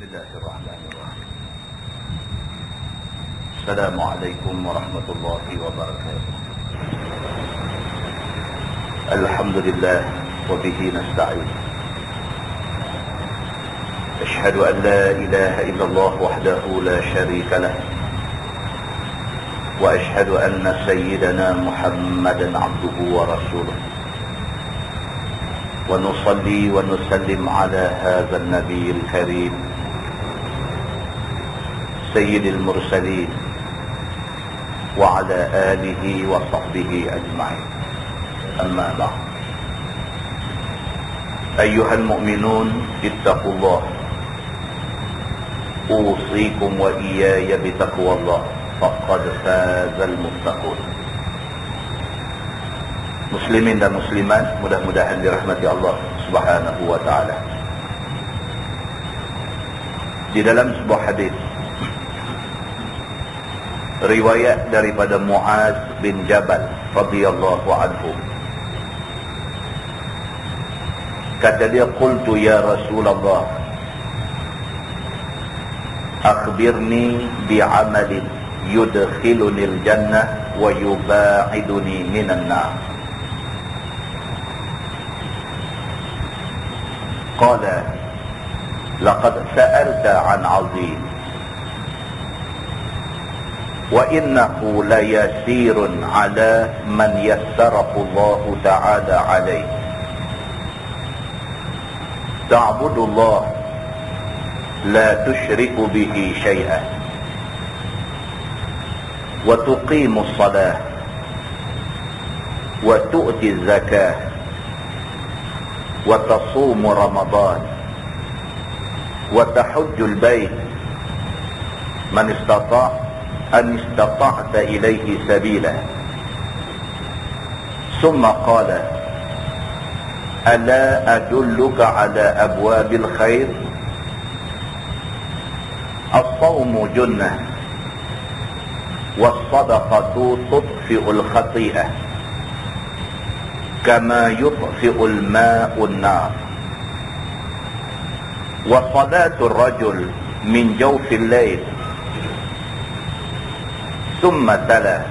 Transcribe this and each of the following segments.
Bismillahirrahmanirrahim. Assalamualaikum warahmatullahi wabarakatuh. Alhamdulillah wa bihi nasta'in. Ashhadu an la ilaha illallah wahdahu la syarika lah. Wa ashhadu anna sayyidana Muhammadan abduhu wa rasuluh. Wa nusalli wa nusallim ala hadha an-nabiyil karim Sayyidil Mursalin wa ala alihi wa sahbihi ajma'in. Amma ba'd. Ayyuhal mu'minun ittaqullah. Usikum wa iyaya bitaqwallah. Faqad fazal muttaqun. Muslimin dan muslimat, mudah-mudahan dirahmati Allah Subhanahu wa ta'ala. Di dalam sebuah hadis riwayat daripada Muaz bin Jabal radhiyallahu anhu, kata dia, qultu ya Rasulullah, akhbirni bi'amalin yudkhiluni al-jannah wa yuba'iduni minan nar. Qala laqad sa'alta 'an 'azim wa innahu la yasirun ala man yassarahu Allah ta'ala alayh. Ta'budullah la tushriku bihi syai'an wa tuqimus salah wa tu'ti zakah wa tasumu ramadan wa tahujjul bait man istata' أن استطعت إليه سبيلا. ثم قال ألا أدلك على أبواب الخير؟ الصوم جنة والصدقة تطفئ الخطيئة كما يطفئ الماء النار وصلاة الرجل من جوف الليل. ثم تلا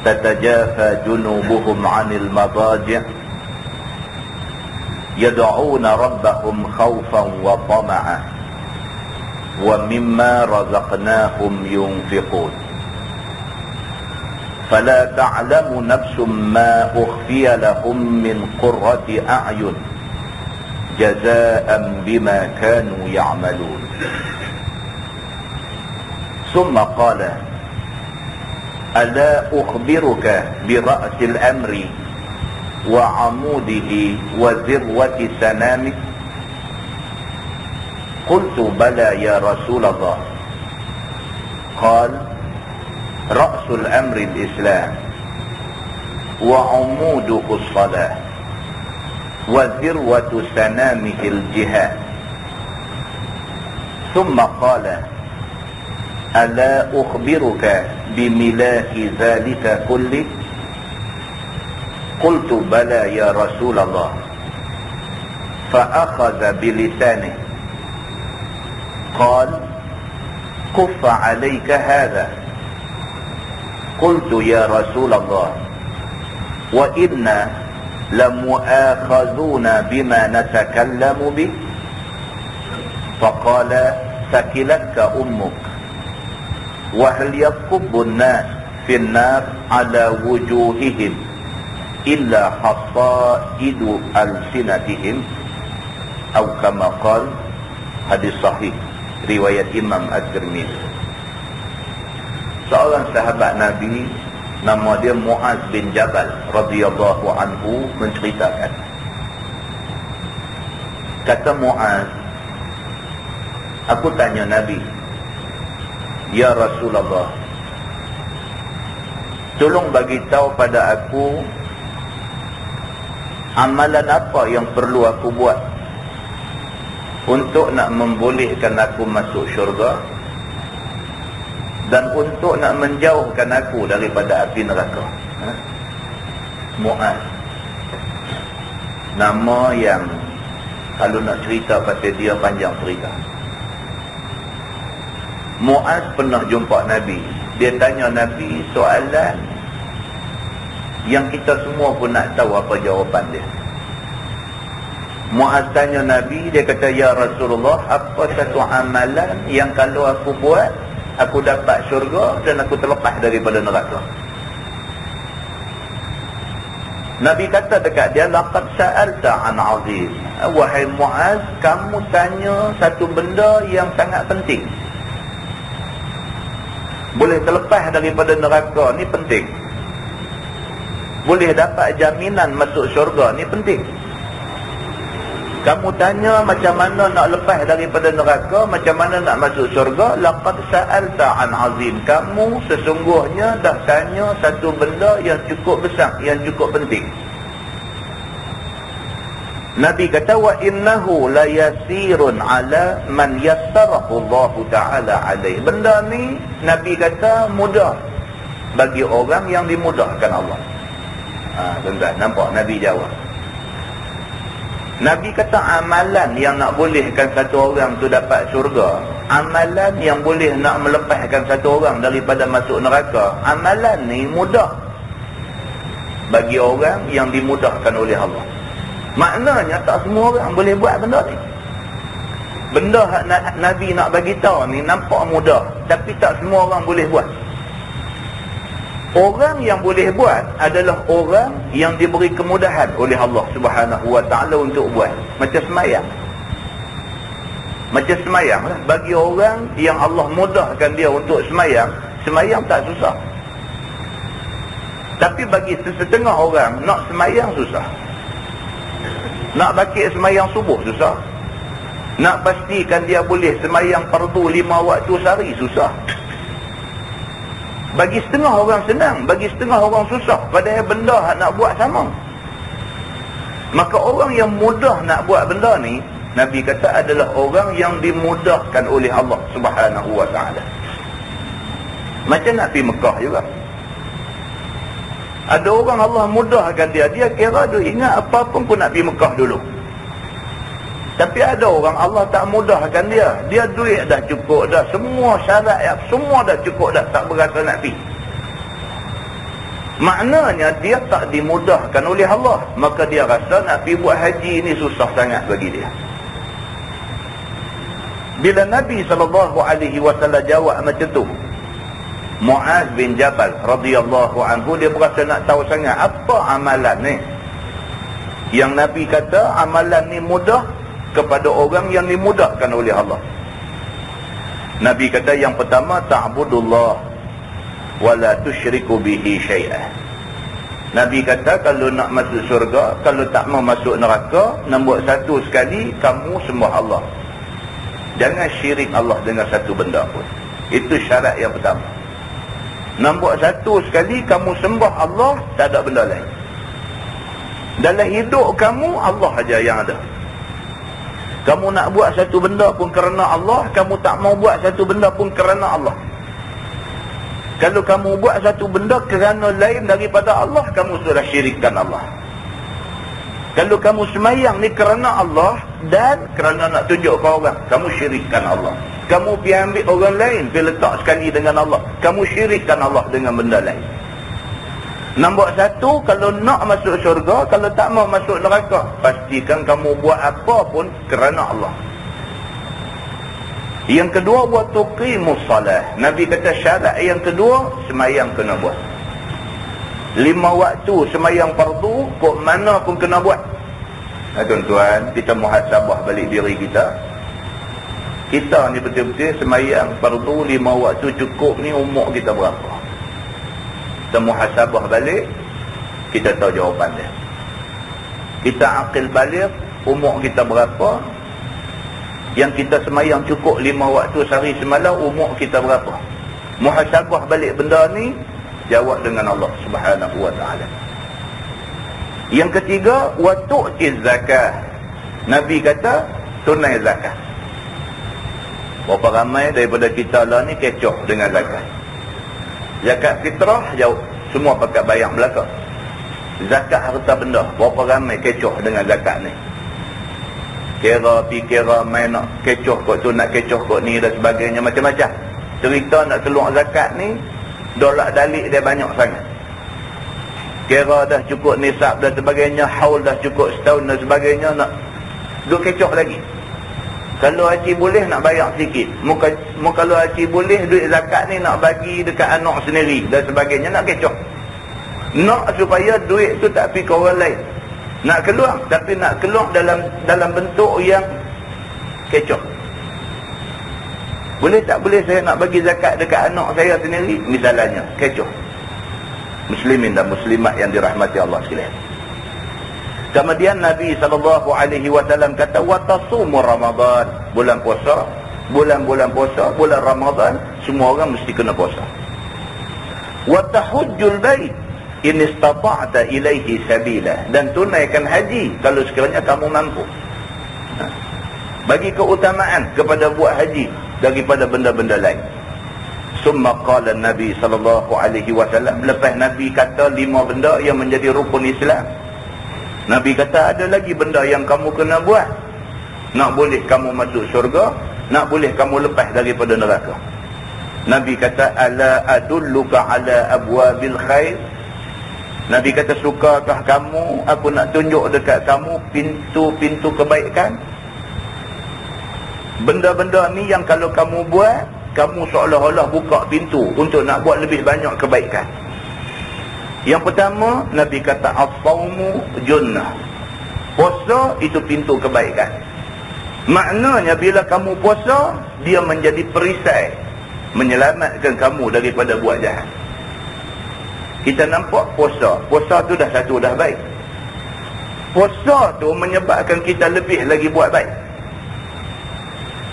تتجافى جنوبهم عن المضاجع يدعون ربهم خوفا وطمعا ومما رزقناهم ينفقون فلا تعلم نفس ما أخفي لهم من قرة أعين جزاء بما كانوا يعملون. ثم قال ألا أخبرك برأس الأمر وعموده وذروة سنامه؟ قلت بلى يا رسول الله. قال رأس الأمر الإسلام وعموده الصلاة وذروة سنامه الجهاد. ثم قال ألا أخبرك بملاك ذلك كله؟ قلت بلى يا رسول الله. فأخذ بلسانه قال كف عليك هذا. قلت يا رسول الله وإنا لمؤاخذون بما نتكلم به. فقال ثكلتك أمك. وهل يكب الناس في النار على وجوههم إلا حصائد ألسنتهم أو كما قال. Hadis sahih riwayat Imam At-Tirmidzi. Seorang sahabat Nabi nama dia Muaz bin Jabal radhiyallahu anhu menceritakan, kata Muaz, aku tanya Nabi, ya Rasulullah, tolong bagi tahu pada aku amalan apa yang perlu aku buat untuk nak membolehkan aku masuk syurga dan untuk nak menjauhkan aku daripada api neraka. Muaz, nama yang Kalau nak cerita pasal dia panjang cerita. Muaz pernah jumpa Nabi. Dia tanya Nabi soalan yang kita semua pun nak tahu apa jawapan dia. Muaz tanya Nabi, dia kata, ya Rasulullah, apa satu amalan yang kalau aku buat, aku dapat syurga dan aku terlepas daripada neraka? Nabi kata dekat dia, laqad sa'alta an 'azim. Wahai Muaz, kamu tanya satu benda yang sangat penting. Boleh terlepas daripada neraka ni penting. Boleh dapat jaminan masuk syurga ni penting. Kamu tanya macam mana nak lepas daripada neraka, macam mana nak masuk syurga. Laqad sa'alta an 'azim. Kamu sesungguhnya dah tanya satu benda yang cukup besar, yang cukup penting. Nabi kata, wa innahu la yasirun ala man yassarahu Allah Ta'ala alaih. Benda ni Nabi kata mudah bagi orang yang dimudahkan Allah. Tuan-tuan, nampak Nabi jawab. Nabi kata amalan yang nak bolehkan satu orang tu dapat syurga, amalan yang boleh nak melepaskan satu orang daripada masuk neraka, amalan ni mudah bagi orang yang dimudahkan oleh Allah. Maknanya tak semua orang boleh buat benda ni. Benda Nabi nak bagi tahu ni nampak mudah, tapi tak semua orang boleh buat. Orang yang boleh buat adalah orang yang diberi kemudahan oleh Allah Subhanahu Wa Taala untuk buat. Macam semayang. Macam semayang lah. Bagi orang yang Allah mudahkan dia untuk semayang, semayang tak susah. Tapi bagi setengah orang, nak semayang susah. Nak bakit semayang subuh susah. Nak pastikan dia boleh semayang fardu 5 waktu sehari susah. Bagi setengah orang senang, bagi setengah orang susah. Padahal benda nak buat sama. Maka orang yang mudah nak buat benda ni, Nabi kata adalah orang yang dimudahkan oleh Allah Subhanahu Wa Taala. Macam nak pergi Mekah juga. Ada orang Allah mudahkan dia, dia kira dia ingat apa pun nak pergi Mekah dulu. Tapi ada orang Allah tak mudahkan dia, dia duit dah cukup dah, semua syarat semua dah cukup dah, tak berasa nak pergi. Maknanya dia tak dimudahkan oleh Allah, maka dia rasa nak pergi buat haji ni susah sangat bagi dia. Bila Nabi SAW jawab macam tu, Muaz bin Jabal radhiyallahu anhu, dia berasa nak tahu sangat apa amalan ni. Yang Nabi kata amalan ni mudah kepada orang yang dimudahkan oleh Allah. Nabi kata yang pertama, ta'budullah wa la tusyriku bihi syai'ah. Nabi kata kalau nak masuk syurga, kalau tak mau masuk neraka, nombor satu sekali kamu sembah Allah. Jangan syirik Allah dengan satu benda pun. Itu syarat yang pertama. Nombor satu sekali kamu sembah Allah, tak ada benda lain. Dalam hidup kamu Allah aja yang ada. Kamu nak buat satu benda pun kerana Allah, kamu tak mau buat satu benda pun kerana Allah. Kalau kamu buat satu benda kerana lain daripada Allah, kamu sudah syirikkan Allah. Kalau kamu semayang ni kerana Allah dan kerana nak tunjuk ke orang, kamu syirikkan Allah. Kamu pergi ambil orang lain, pergi letak sekali dengan Allah, kamu syirikkan Allah dengan benda lain. Nombor satu, kalau nak masuk syurga, kalau tak mau masuk neraka, pastikan kamu buat apa pun kerana Allah. Yang kedua, wa tuqimus salah. Nabi kata syarat yang kedua, semayang kena buat. 5 waktu semayang fardu, kok mana pun kena buat. Tuan-tuan, kita muhasabah balik diri kita. Kita ni betul-betul semayang fardu 5 waktu cukup ni, umur kita berapa? Kita muhasabah balik, kita tahu jawapan dia. Kita akil balik, umur kita berapa? Yang kita semayang cukup 5 waktu sehari semalam, umur kita berapa? Muhasabah balik benda ni, jawab dengan Allah Subhanahu Wa Taala. Yang ketiga, wa tu'tiz zakah. Nabi kata tunai zakat. Berapa ramai daripada kita lah ni kecoh dengan zakat. Zakat fitrah jauh, semua pakai bayang belaka. Zakat harta benda, berapa ramai kecoh dengan zakat ni. Kira main nak kecoh kot tu, nak kecoh kot ni dan sebagainya, macam-macam. Cerita nak keluar zakat ni, dolak dalik dia banyak sangat. Kira dah cukup nisab dan sebagainya, haul dah cukup setahun dan sebagainya, nak duk kecoh lagi. Kalau haji boleh nak bayar sikit. Kalau haji boleh duit zakat ni nak bagi dekat anak sendiri dan sebagainya, nak kecoh. Nak supaya duit tu tak pergi ke orang lain. Nak keluar, tapi nak keluar dalam bentuk yang kecoh. Boleh tak boleh saya nak bagi zakat dekat anak saya sendiri? Misalnya, kecoh. Muslimin dan muslimat yang dirahmati Allah sekalian. Kemudian Nabi SAW kata, watasumu Ramadan. Bulan puasa, bulan-bulan puasa, bulan Ramadan, semua orang mesti kena puasa. Watahujjul bait in istata'ta ilaihi sabila. Dan tunaikan haji kalau sekiranya kamu mampu. Bagi keutamaan kepada buat haji daripada benda-benda lain. Summa qala Nabi SAW, lepas Nabi kata 5 benda yang menjadi rukun Islam, Nabi kata ada lagi benda yang kamu kena buat. Nak boleh kamu masuk syurga, nak boleh kamu lepas daripada neraka. Nabi kata, ala adulluka ala abwabil khair. Nabi kata, sukakah kamu aku nak tunjuk dekat kamu pintu-pintu kebaikan? Benda-benda ni yang kalau kamu buat, kamu seolah-olah buka pintu untuk nak buat lebih banyak kebaikan. Yang pertama, Nabi kata, as-sawmu junnah. Puasa itu pintu kebaikan. Maknanya bila kamu puasa, dia menjadi perisai menyelamatkan kamu daripada buat jahat. Kita nampak puasa tu dah satu dah baik. Puasa tu menyebabkan kita lebih lagi buat baik.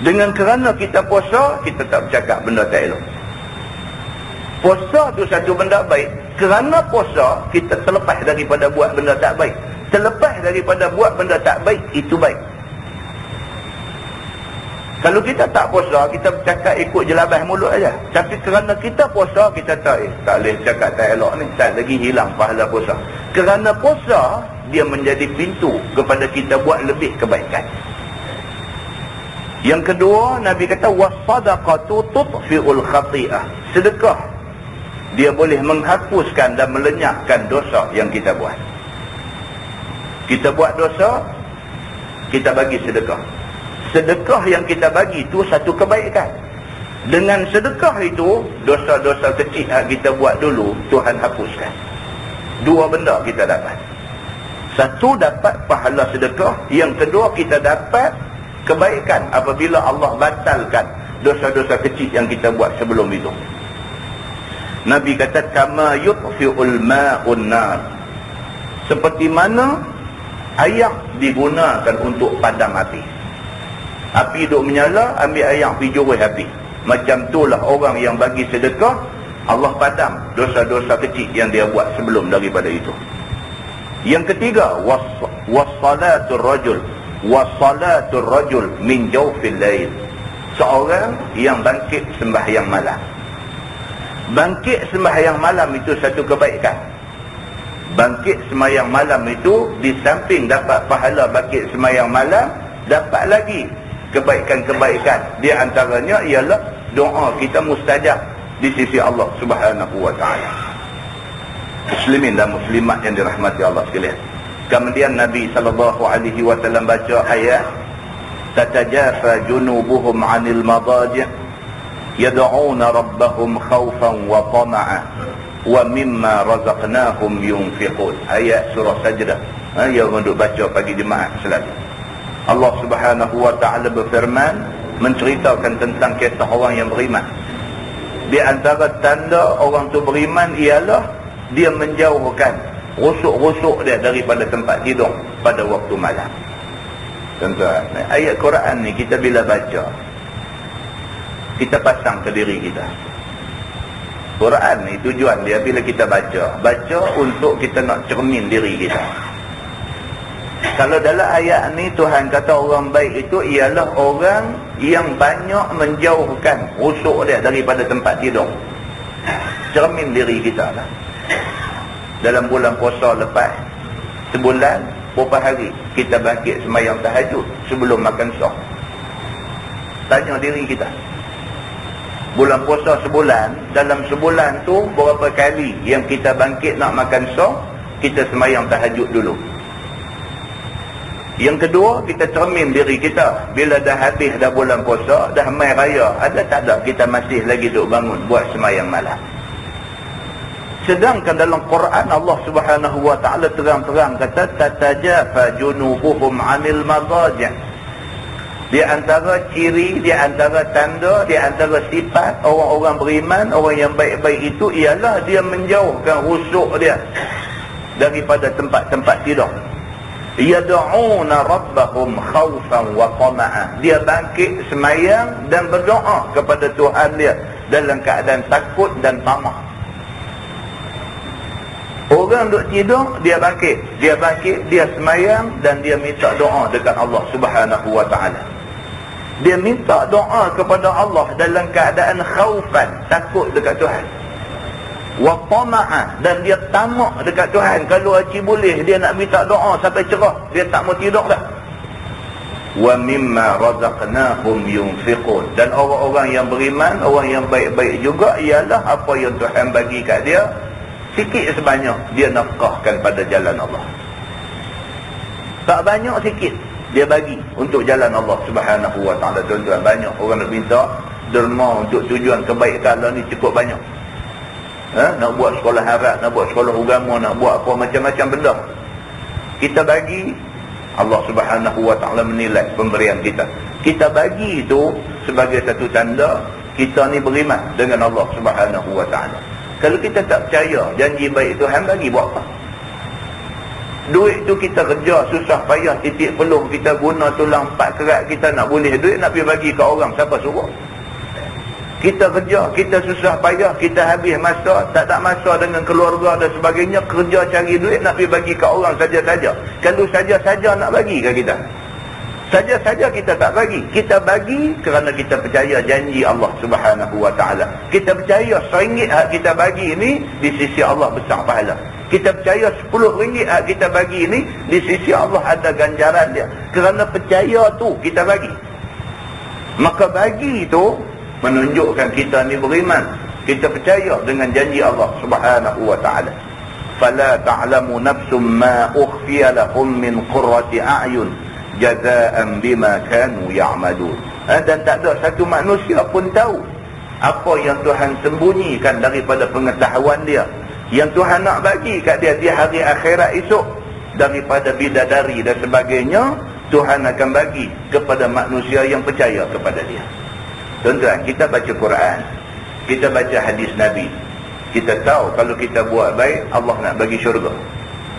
Dengan kerana kita puasa, kita tak bercakap benda tak elok. Puasa tu satu benda baik. Kerana puasa, kita terlepas daripada buat benda tak baik. Terlepas daripada buat benda tak baik, itu baik. Kalau kita tak puasa, kita bercakap ikut jelabah mulut aja. Tapi kerana kita puasa, kita tak boleh cakap tak elok ni, tak lagi hilang pahala puasa. Kerana puasa, dia menjadi pintu kepada kita buat lebih kebaikan. Yang kedua, Nabi kata, was-sadaqatu tutfi'ul khati'ah. Sedekah, dia boleh menghapuskan dan melenyapkan dosa yang kita buat. Kita buat dosa, kita bagi sedekah. Sedekah yang kita bagi itu satu kebaikan. Dengan sedekah itu, dosa-dosa kecil yang kita buat dulu, Tuhan hapuskan. 2 benda kita dapat. Satu, dapat pahala sedekah. Yang kedua, kita dapat kebaikan apabila Allah batalkan dosa-dosa kecil yang kita buat sebelum itu. Nabi kata, kama yutfi'ul ma'un nar. Seperti mana air digunakan untuk padam api. Api duk menyala, ambil air pergi juruh api. Macam itulah orang yang bagi sedekah, Allah padam dosa-dosa kecil yang dia buat sebelum daripada itu. Yang ketiga, wassalatul rajul. Wassalatul rajul min jawfil lail. Seorang yang bangkit sembahyang malam. Bangkit sembahyang malam itu satu kebaikan. Bangkit sembahyang malam itu, di samping dapat pahala bangkit sembahyang malam, dapat lagi kebaikan-kebaikan. Di antaranya ialah doa kita mustajab di sisi Allah Subhanahu wa taala. Muslimin dan muslimat yang dirahmati Allah sekalian. Kemudian Nabi SAW baca ayat, tatajafa junubuhum 'anil madaji' yad'una rabbahum khawfan wa tama'a wa mimma razaqnahum yunfiqun. Ayat surah Sajdah. Yang untuk baca pagi Jumaat selalu. Allah Subhanahu wa taala berfirman menceritakan tentang kisah orang yang beriman. Di antara tanda orang tu beriman ialah dia menjauhkan rusuk-rusuk dia daripada tempat tidur pada waktu malam. Tuan-tuan, ayat Quran ni kita bila baca, kita pasang ke diri kita. Quran ni tujuan dia bila kita baca untuk kita nak cermin diri kita. Kalau dalam ayat ni Tuhan kata orang baik itu ialah orang yang banyak menjauhkan rusuk dia daripada tempat tidur. Cermin diri kita lah. Dalam bulan puasa lepas sebulan, berapa hari kita bangkit sembahyang tahajud sebelum makan sahur? Tanya diri kita. Bulan puasa sebulan, dalam sebulan tu berapa kali yang kita bangkit nak makan sahur, kita sembahyang tahajud dulu. Yang kedua, kita cermin diri kita. Bila dah habis dah bulan puasa, dah mai raya, ada tak ada kita masih lagi duk bangun buat sembahyang malam? Sedangkan dalam Quran Allah Subhanahu wa taala terang-terang kata tatajafa junubuhum 'anil madaji'. Di antara ciri, di antara tanda, di antara sifat orang-orang beriman, orang yang baik-baik itu ialah dia menjauhkan rusuk dia daripada tempat-tempat tidur. Yad'una rabbahum khaufan wa tama'an. Dia bangkit sembahyang dan berdoa kepada Tuhan dia dalam keadaan takut dan tamak. Orang duk tidur, dia bangkit, dia sembahyang dan dia minta doa dekat Allah Subhanahu wa taala. Dia minta doa kepada Allah dalam keadaan khaufan, takut dekat Tuhan. Wa tama'an, dan dia tamak dekat Tuhan. Kalau aci boleh dia nak minta doa sampai cerah, dia tak mau tidur dah. Wa mimma razaqnahum yunfiqun. Dan orang-orang yang beriman, orang yang baik-baik juga ialah apa yang Tuhan bagi kat dia, sikit sebanyak dia nafkahkan pada jalan Allah. Tak banyak, sikit dia bagi untuk jalan Allah Subhanahu wa taala. Tuan-tuan, banyak orang nak minta derma untuk tujuan kebaikan Allah ni cukup banyak. Nak buat sekolah harap, nak buat sekolah agama, nak buat apa macam-macam benda. Kita bagi, Allah Subhanahu wa taala menilai pemberian kita. Kita bagi itu sebagai satu tanda kita ni beriman dengan Allah Subhanahu wa taala. Kalau kita tak percaya janji baik Tuhan bagi, buat apa? Duit tu kita kerja susah payah titik peluh, kita guna tulang 4 kerat, kita nak boleh duit nak pergi bagi ke orang, siapa suruh? Kita kerja, kita susah payah, kita habis masa, tak ada masa dengan keluarga dan sebagainya, kerja cari duit nak pergi bagi ke orang saja-saja. Kalau saja-saja nak bagi ke kita? Saja-saja kita tak bagi. Kita bagi kerana kita percaya janji Allah Subhanahu wa taala. Kita percaya RM1 hak kita bagi ni di sisi Allah besar pahala. Kita percaya RM10 hak kita bagi ni di sisi Allah ada ganjaran dia. Kerana percaya tu kita bagi. Maka bagi itu menunjukkan kita ni beriman. Kita percaya dengan janji Allah Subhanahu wa taala. Fala ta'lamu nafsum ma ukhfiya lahum min qurrati a'yun jazaan bima kanu ya'malun. Dan tak ada satu manusia pun tahu apa yang Tuhan sembunyikan daripada pengetahuan dia, yang Tuhan nak bagi kat dia di hari akhirat esok, daripada bidadari dan sebagainya. Tuhan akan bagi kepada manusia yang percaya kepada dia. Tuan-tuan, kita baca Quran, kita baca hadis Nabi, kita tahu kalau kita buat baik Allah nak bagi syurga.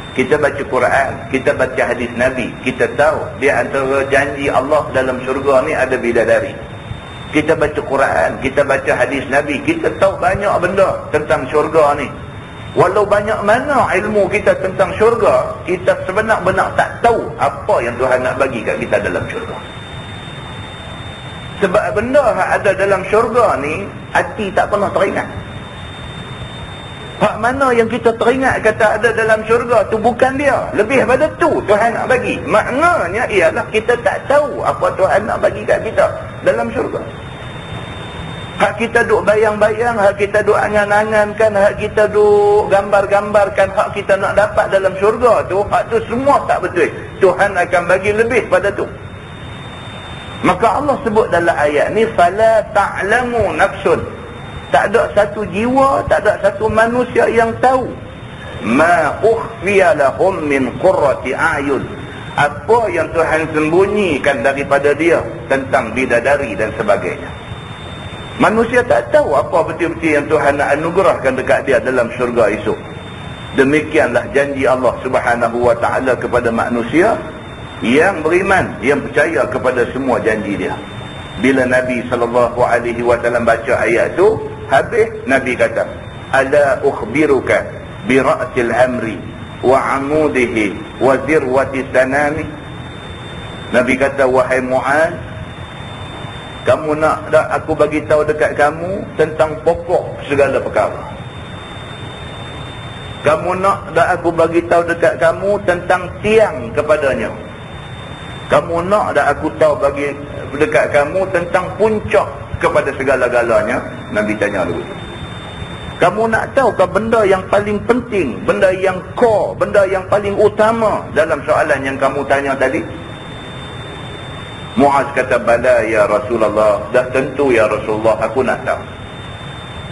Kita baca Quran, kita baca hadis Nabi, kita tahu di antara janji Allah dalam syurga ni ada bidadari. Kita baca Quran, kita baca hadis Nabi, kita tahu banyak benda tentang syurga ni. Walau banyak mana ilmu kita tentang syurga, kita sebenar-benar tak tahu apa yang Tuhan nak bagi kat kita dalam syurga. Sebab benda yang ada dalam syurga ni, hati tak pernah teringat. Hak mana yang kita teringat kata ada dalam syurga tu bukan dia. Lebih pada tu Tuhan nak bagi. Maknanya ialah kita tak tahu apa Tuhan nak bagi kat kita dalam syurga. Hak kita duk bayang-bayang, hak kita duk angan-angankan, hak kita duk gambar-gambarkan, hak kita nak dapat dalam syurga tu, hak tu semua tak betul. Tuhan akan bagi lebih pada tu. Maka Allah sebut dalam ayat ni, fala ta'lamu nafsun. Tak ada satu jiwa, tak ada satu manusia yang tahu ma ukhfiya lahum min qurrati a'yun, apa yang Tuhan sembunyikan daripada dia tentang bidadari dan sebagainya. Manusia tak tahu apa betul-betul yang Tuhan nak anugerahkan dekat dia dalam syurga esok. Demikianlah janji Allah Subhanahu wa taala kepada manusia yang beriman, yang percaya kepada semua janji dia. Bila Nabi SAW baca ayat tu, habis Nabi kata, ala ukhbiruka bi ra'sil amri wa amudihi wa zirwati sanami. Nabi kata, wahai Muaz, kamu nak tak aku bagi tahu dekat kamu tentang pokok segala perkara. Kamu nak dah aku bagi tahu dekat kamu tentang tiang kepadanya. Kamu nak dah aku tahu bagi dekat kamu tentang puncak kepada segala-galanya. Nabi tanya dulu. Kamu nak tahu ke benda yang paling penting, benda yang core, benda yang paling utama dalam soalan yang kamu tanya tadi? Muaz kata, bala ya Rasulullah. Dah tentu ya Rasulullah, aku nak tahu.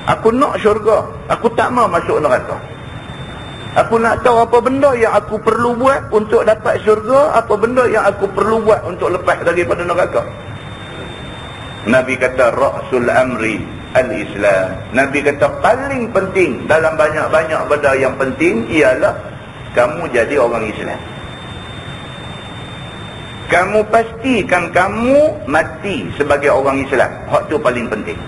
Aku nak syurga, aku tak mau masuk neraka. Aku nak tahu apa benda yang aku perlu buat untuk dapat syurga, apa benda yang aku perlu buat untuk lepas daripada neraka. Nabi kata, ra'sul amri al-Islam. Nabi kata, paling penting dalam banyak-banyak benda yang penting ialah kamu jadi orang Islam. Kamu pastikan kamu mati sebagai orang Islam. Hak tu paling penting.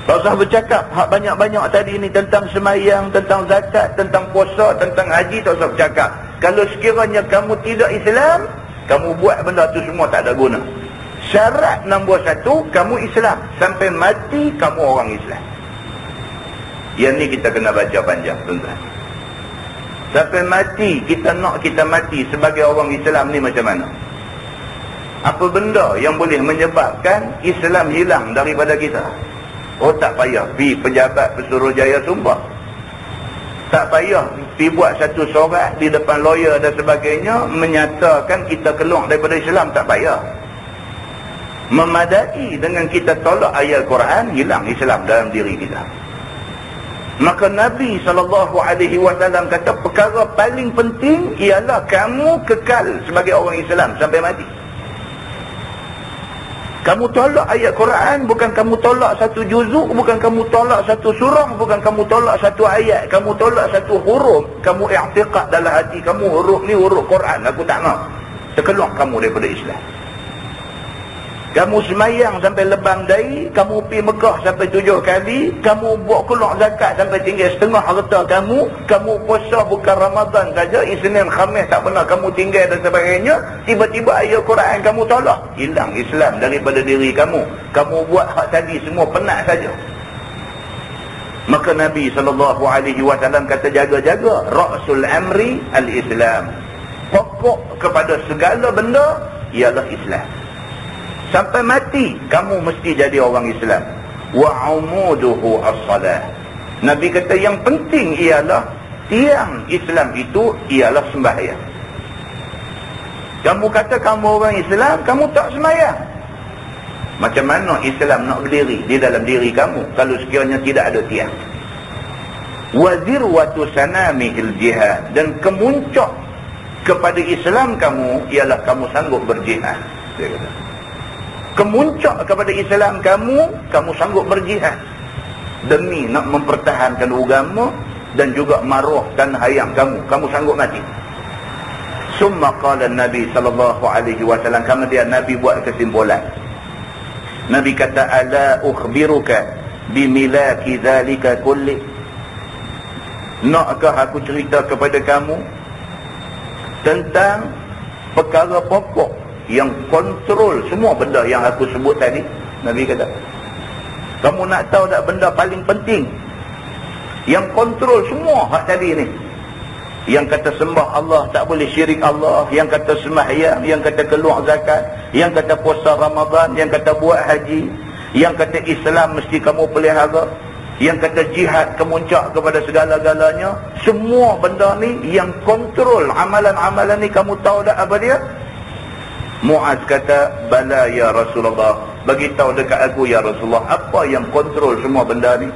Tak usah bercakap hak banyak-banyak tadi ni tentang semayang, tentang zakat, tentang puasa, tentang haji, tak usah bercakap. Kalau sekiranya kamu tidak Islam, kamu buat benda tu semua tak ada guna. Syarat nombor 1, kamu Islam. Sampai mati, kamu orang Islam. Yang ni kita kena baca panjang, tuan-tuan. Sampai mati, kita nak kita mati sebagai orang Islam ni macam mana? Apa benda yang boleh menyebabkan Islam hilang daripada kita? Oh, tak payah pergi pejabat Pesuruhjaya sumpah. Tak payah pergi buat satu surat di depan lawyer dan sebagainya menyatakan kita keluar daripada Islam. Tak payah. Memadai dengan kita tolak ayat Quran, hilang Islam dalam diri kita. Maka Nabi SAW kata perkara paling penting ialah kamu kekal sebagai orang Islam sampai mati. Kamu tolak ayat Quran, bukan kamu tolak satu juzuk, bukan kamu tolak satu surah, bukan kamu tolak satu ayat, kamu tolak satu huruf. Kamu i'tiqad dalam hati kamu, huruf ni huruf Quran, aku tak nak. Terkeluar kamu daripada Islam. Kamu semayang sampai lebam dahi, kamu pergi Mekah sampai 7 kali, kamu buat keluar zakat sampai tinggal setengah harta kamu puasa bukan Ramadan saja, Isnin Khamis tak pernah kamu tinggal dan sebagainya, tiba-tiba ayat Quran kamu tolak, hilang Islam daripada diri kamu. Kamu buat hak tadi semua penat saja. Maka Nabi SAW kata, jaga-jaga ra'sul amri al-Islam. Pokok kepada segala benda ialah Islam. Sampai mati kamu mesti jadi orang Islam. Wa umuduhu as-salah. Nabi kata yang penting ialah tiang Islam itu ialah sembahyang. Kamu kata kamu orang Islam, kamu tak sembahyang. Macam mana Islam nak berdiri di dalam diri kamu kalau sekiranya tidak ada tiang? Wa zirwatu sanamihil jihad. Dan kemuncak kepada Islam kamu ialah kamu sanggup berjihad. Dia kata, kemuncak kepada Islam kamu sanggup berjihad demi nak mempertahankan agama dan juga maruah dan hayam kamu sanggup mati. Summa qala Nabi SAW, kemudian Nabi buat kesimpulan. Nabi kata, ala ukhbiruka bimilaki dhalika kulli. Nakkah aku cerita kepada kamu tentang perkara pokok yang kontrol semua benda yang aku sebut tadi? Nabi kata, kamu nak tahu tak benda paling penting yang kontrol semua hak tadi ni? Yang kata sembah Allah, tak boleh syirik Allah, yang kata sembahyang, yang kata keluar zakat, yang kata puasa Ramadan, yang kata buat haji, yang kata Islam mesti kamu pelihara, yang kata jihad kemuncak kepada segala-galanya. Semua benda ni yang kontrol amalan-amalan ni, kamu tahu tak apa dia? Muaz kata, bala ya Rasulullah, bagi tahu dekat aku ya Rasulullah, apa yang kontrol semua benda ni?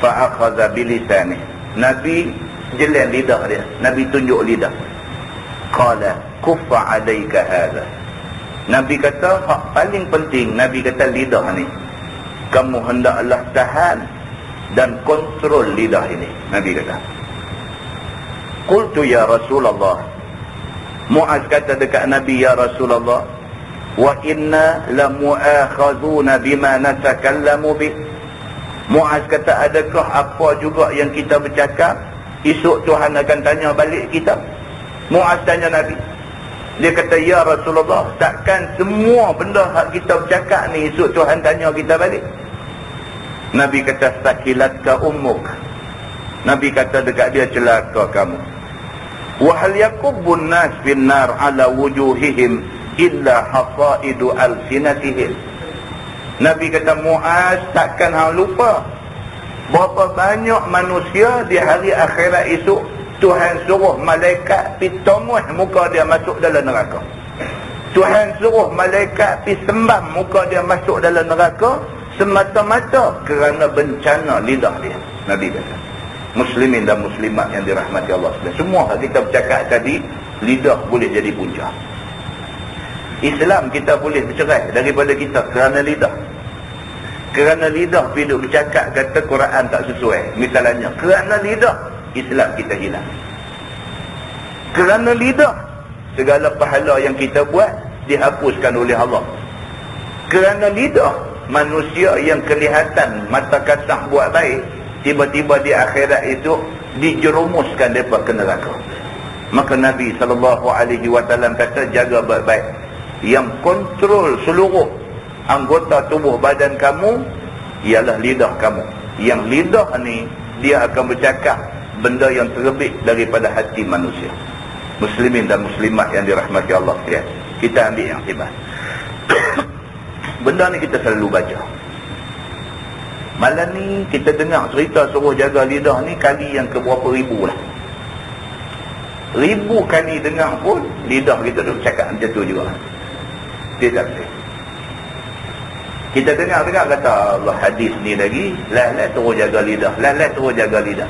Fa'akhadha bilisani. Nabi jelan lidah dia, Nabi tunjuk lidah. Qala kuffa alayka hadha. Nabi kata hak paling penting, Nabi kata lidah ni kamu hendaklah tahan dan kontrol lidah ini. Nabi kata. Qultu ya Rasulullah, Muaz kata dekat Nabi, ya Rasulullah, wa inna la mu'akhazuna bima natakallamu bih. Muaz kata, adakah apa juga yang kita bercakap esok Tuhan akan tanya balik kita? Muaz tanya Nabi. Dia kata, ya Rasulullah, takkan semua benda hak kita bercakap ni esok Tuhan tanya kita balik? Nabi kata, sakilatka ummuk. Nabi kata dekat dia, celaka kamu. Wa hal yakubbun nas bin nar ala wujuhihim illa hasaidu alsinatihim. Nabi kata, Muaz, takkan hang lupa berapa banyak manusia di hari akhirat esok Tuhan suruh malaikat pergi tomuh muka dia masuk dalam neraka. Tuhan suruh malaikat pergi sembam muka dia masuk dalam neraka semata-mata kerana bencana lidah dia. Nabi kata, muslimin dan muslimat yang dirahmati Allah sekalian, semua kita bercakap tadi, lidah boleh jadi punca. Islam kita boleh bercerai daripada kita kerana lidah. Kerana lidah bila bercakap kata Quran tak sesuai, misalnya, kerana lidah Islam kita hilang. Kerana lidah segala pahala yang kita buat dihapuskan oleh Allah. Kerana lidah manusia yang kelihatan mata kasar buat baik, tiba-tiba di akhirat itu dijerumuskan mereka ke neraka. Maka Nabi SAW kata, jaga baik-baik. Yang kontrol seluruh anggota tubuh badan kamu ialah lidah kamu. Yang lidah ni dia akan bercakap benda yang terbit daripada hati manusia. Muslimin dan muslimat yang dirahmati Allah sekalian, kita ambil yang hebat. Benda ni kita selalu baca. Malam ni kita dengar cerita suruh jaga lidah ni kali yang ke berapa ribu lah. Ribu kali dengar pun lidah kita duk cakap macam tu juga. Dia tak boleh. Kita dengar-dengar kata Allah hadis ni lagi, lah suruh jaga lidah, lah suruh jaga lidah.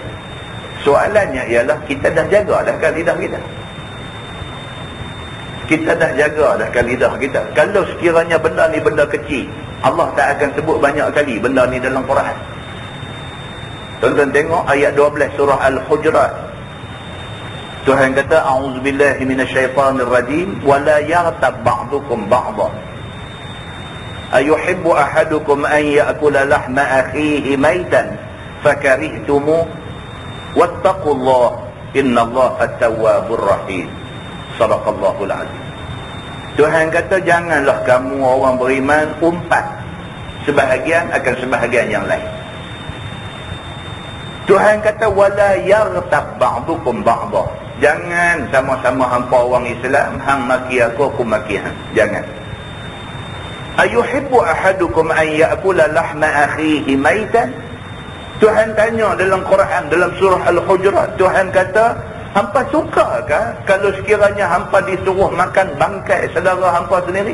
Soalannya ialah, kita dah jaga dah kan lidah kita? Kita dah jaga dah kan lidah kita? Kalau sekiranya benda ni benda kecil, Allah tak akan sebut banyak kali benda ni dalam Quran. Tonton tengok ayat 12 surah Al-Hujurat. Tuhan kata, a'udzubillahi minasyaitanirrajim, wa la yaghtab ba'dukum ba'dha. Ayuhibbu ahadukum an ya'kula lahma akhihi maitan fakarihtumu wattaqullah innallaha tawwabur rahim. Sadaqallahul azim. Tuhan kata, janganlah kamu orang beriman umpat sebahagian akan sebahagian yang lain. Tuhan kata, wala yaghtab ba'dukum ba'dha. Jangan sama-sama hampa orang Islam, hang maki aku maki hang. Jangan. Ayuhibbu ahadukum an ya'kula lahma akhihi maitan. Tuhan tanya dalam Quran, dalam surah Al-Hujurat, Tuhan kata, hampa sukakah kalau sekiranya hampa disuruh makan bangkai saudara hampa sendiri?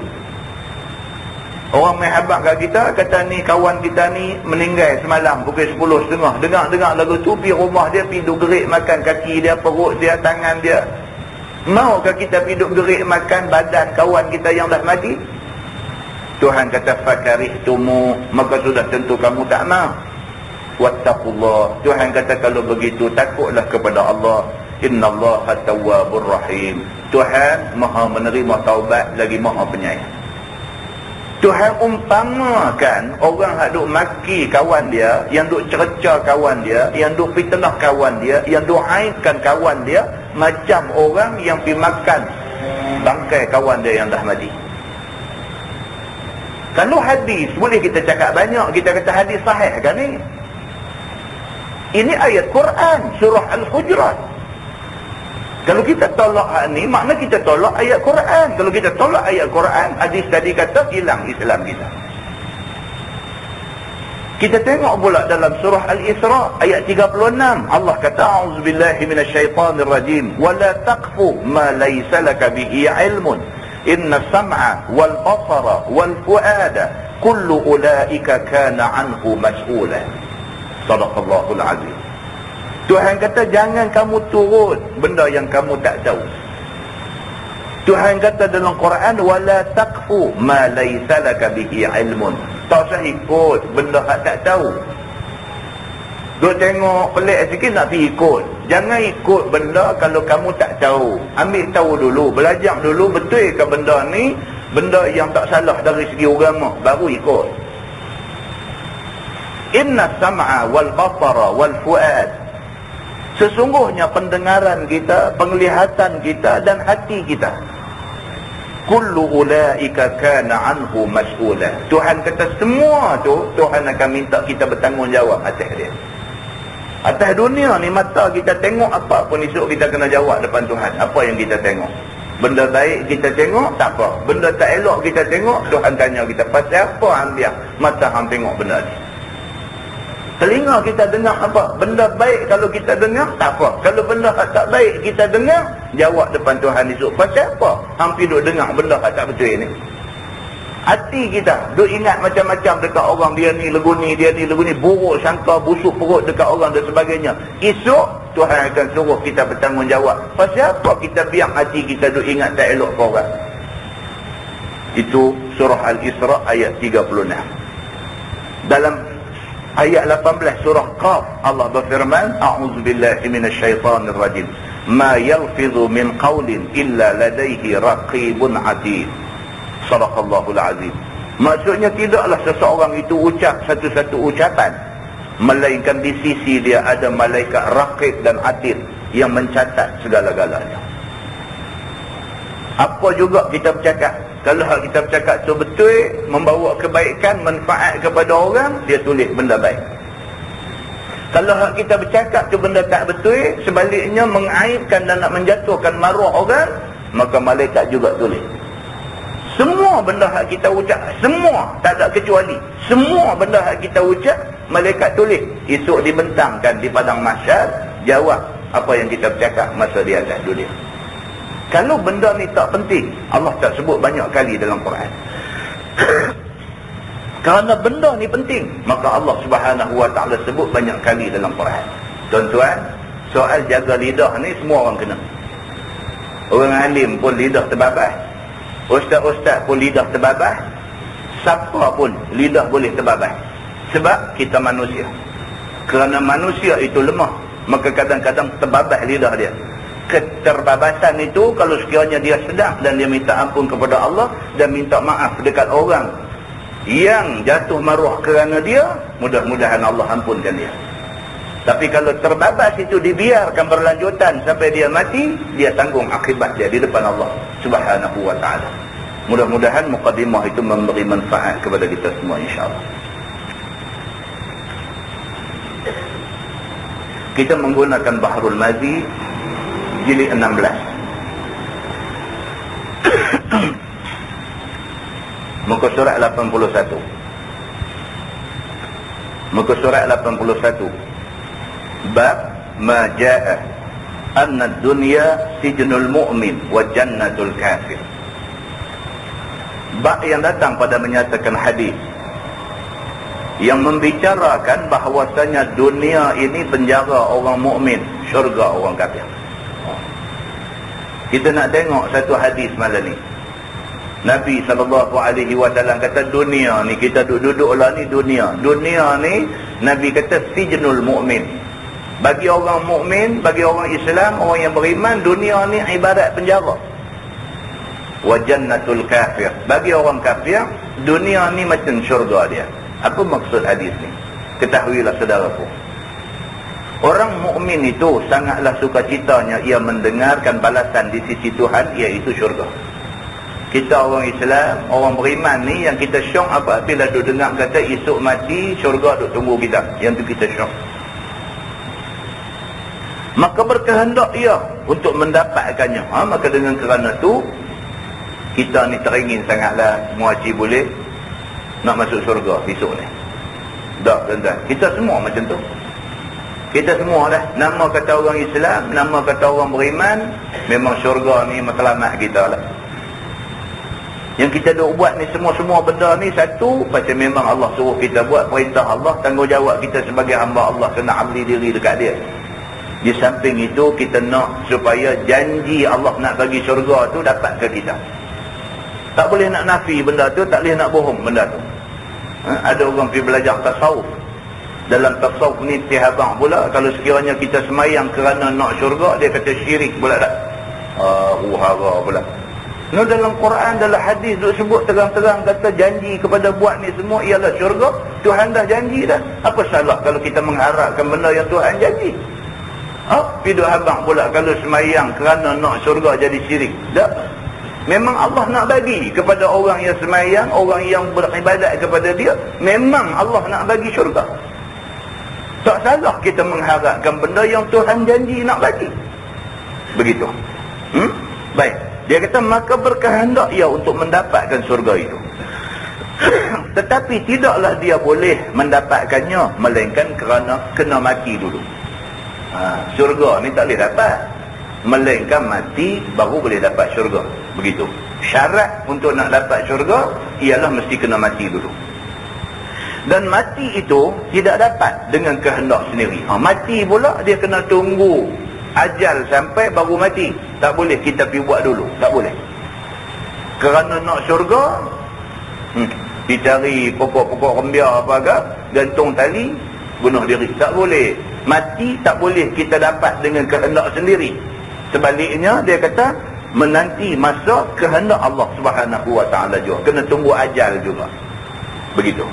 Orang main habaq kat kita, kata ni kawan kita ni meninggal semalam pukul 10.30. Dengar-dengar lagu tu, pergi rumah dia, pergi duk gerik makan kaki dia, perut dia, tangan dia. Maukah kita pergi duk gerik makan badan kawan kita yang dah mati? Tuhan kata, fakarihtumu, maka sudah tentu kamu tak mau. Wattaqullah. Tuhan kata, kalau begitu takutlah kepada Allah. Innallaha tawwabur rahim. Tuhan Maha menerima taubat lagi Maha penyayang. Tuhan umpamakan orang yang duk maki kawan dia, yang duk cerca kawan dia, yang duk fitnah kawan dia, yang duk aibkan kawan dia, macam orang yang pergi makan bangkai kawan dia yang dah mati. Kalau hadis boleh kita cakap banyak, kita kata hadis sahih kan ni? Ini ayat Quran surah Al-Hujurat. Kalau kita tolak ni, makna kita tolak ayat Quran. Kalau kita tolak ayat Quran, hadis tadi kata hilang Islam kita. Kita tengok pula dalam surah Al-Isra ayat 36. Allah kata, a'udzubillahi minasyaitanirrajim, wa la taqfu ma laysa laka bihi ilmun. Inna sam'a wal basara wal fuada kullu ulaika kana anhu mas'ula. Sadaqallahul azim. Tuhan kata, jangan kamu turut benda yang kamu tak tahu. Tuhan kata dalam Quran, wala taqfu ma laysa laka bihi ilmun. Tak usah ikut benda hak tak tahu. Duk tengok pelik sikit nak pergi ikut. Jangan ikut benda kalau kamu tak tahu. Ambil tahu dulu, belajar dulu betul ke benda ni benda yang tak salah dari segi agama, baru ikut. Inna sam'a wal basara wal fuad. Sesungguhnya pendengaran kita, penglihatan kita dan hati kita, kullu ulaika kana anhu mas'ula. Tuhan kata semua tu Tuhan akan minta kita bertanggungjawab atas dia. Atas dunia ni mata kita tengok apa pun, esok kita kena jawab depan Tuhan. Apa yang kita tengok? Benda baik kita tengok, tak apa. Benda tak elok kita tengok, Tuhan tanya kita, pasal apa hang biar mata hang tengok benda ni? Telinga kita dengar apa? Benda baik kalau kita dengar, tak apa. Kalau benda tak baik kita dengar, jawab depan Tuhan esok. Pasal apa hang pergi duk dengar benda tak betul ni? Hati kita duk ingat macam-macam dekat orang, dia ni leguni, dia ni leguni, buruk sangka, busuk perut dekat orang dan sebagainya. Esok Tuhan akan suruh kita bertanggungjawab. Pasal apa kita biar hati kita duk ingat tak elok ke orang? Itu surah Al-Isra ayat 36. Dalam ayat 18 surah Qaf, Allah berfirman, a'udzubillahi minasyaitanir rajim. Ma yalfidhu min qawlin illa ladaihi raqibun atid. Sadaqallahul azim. Maksudnya tidaklah seseorang itu ucap satu-satu ucapan melainkan di sisi dia ada malaikat raqib dan atid yang mencatat segala-galanya. Apa juga kita bercakap, kalau kita bercakap tu betul, membawa kebaikan, manfaat kepada orang, dia tulis benda baik. Kalau kita bercakap tu benda tak betul, sebaliknya mengaibkan dan nak menjatuhkan maruah orang, maka malaikat juga tulis. Semua benda hak kita ucap, semua, tak ada kecuali, semua benda hak kita ucap, malaikat tulis. Esok dibentangkan di padang mahsyar, jawab apa yang kita bercakap masa di atas dunia. Kalau benda ni tak penting, Allah tak sebut banyak kali dalam Quran. Kerana benda ni penting, maka Allah Subhanahu Wa Taala sebut banyak kali dalam Quran. Tuan-tuan, soal jaga lidah ni semua orang kena. Orang alim pun lidah terbabas, ustaz-ustaz pun lidah terbabas, siapa pun lidah boleh terbabas. Sebab kita manusia. Kerana manusia itu lemah, maka kadang-kadang terbabas lidah dia. Keterbabasan itu kalau sekiranya dia sedar dan dia minta ampun kepada Allah dan minta maaf dekat orang yang jatuh maruah kerana dia, mudah-mudahan Allah ampunkan dia. Tapi kalau terbabas itu dibiarkan berlanjutan sampai dia mati, dia tanggung akibat dia di depan Allah Subhanahu Wa Taala. Mudah-mudahan mukadimah itu memberi manfaat kepada kita semua, insya-Allah. Kita menggunakan Bahrul Mazi jilid 16. Muka surat 81. Muka surat 81. Bab ma jaa anna ad-dunya sijnul mu'min wa jannatul kafir. Bab yang datang pada menyatakan hadis yang membicarakan bahawasanya dunia ini penjara orang mukmin, syurga orang kafir. Kita nak tengok satu hadis malam ni. Nabi SAW kata dunia ni, kita duduk lah ni dunia. Dunia ni Nabi kata sijnul mu'min. Bagi orang mukmin, bagi orang Islam, orang yang beriman, dunia ni ibarat penjara. Wa jannatul kafir. Bagi orang kafir, dunia ni macam syurga dia. Apa maksud hadis ni? Ketahuilah saudaraku, orang mukmin itu sangatlah sukacitanya ia mendengarkan balasan di sisi Tuhan, iaitu syurga. Kita orang Islam, orang beriman ni yang kita syok apa? Bila duk dengar kata esok mati, syurga duk tunggu kita. Yang tu kita syok. Maka berkehendak ia untuk mendapatkannya. Maka dengan kerana tu, kita ni teringin sangatlah muaci boleh nak masuk syurga besok ni. Tak, tuan-tuan. Kita semua macam tu. Kita semua dah. Nama kata orang Islam, nama kata orang beriman, memang syurga ni matlamat kita lah. Yang kita duk buat ni semua-semua benda ni satu, pasal memang Allah suruh kita buat, perintah Allah, tanggungjawab kita sebagai hamba Allah kena abdi diri dekat dia. Di samping itu kita nak supaya janji Allah nak bagi syurga tu dapat ke kita. Tak boleh nak nafi benda tu, tak boleh nak bohong benda tu. Ada orang pergi belajar tasawuf. Dalam tasawuf ni tihabang pula, kalau sekiranya kita semayang kerana nak syurga, dia kata syirik pula dah. Uhara pula. No, dalam Quran, dalam hadis duk sebut terang-terang kata janji kepada buat ni semua ialah syurga. Tuhan dah janji dah. Apa salah kalau kita mengharapkan benda yang Tuhan janji? Piduk habang pula kalau semayang kerana nak syurga jadi syirik. Tak. Memang Allah nak bagi kepada orang yang semayang, orang yang beribadat kepada dia, memang Allah nak bagi syurga. Tak salah kita mengharapkan benda yang Tuhan janji nak bagi. Begitu. Baik. Dia kata maka berkehendak ia untuk mendapatkan syurga itu. Tetapi tidaklah dia boleh mendapatkannya melainkan kerana kena mati dulu. Syurga ni tak boleh dapat melainkan mati baru boleh dapat syurga. Begitu. Syarat untuk nak dapat syurga ialah mesti kena mati dulu. Dan mati itu tidak dapat dengan kehendak sendiri. Mati pula dia kena tunggu ajal sampai baru mati. Tak boleh kita pergi buat dulu. Tak boleh. Kerana nak syurga, dicari pokok-pokok rembia apa agak, gantung tali, bunuh diri. Tak boleh. Mati tak boleh kita dapat dengan kehendak sendiri. Sebaliknya dia kata menanti masa kehendak Allah Subhanahu Wa Taala juga. Kena tunggu ajal juga. Begitu.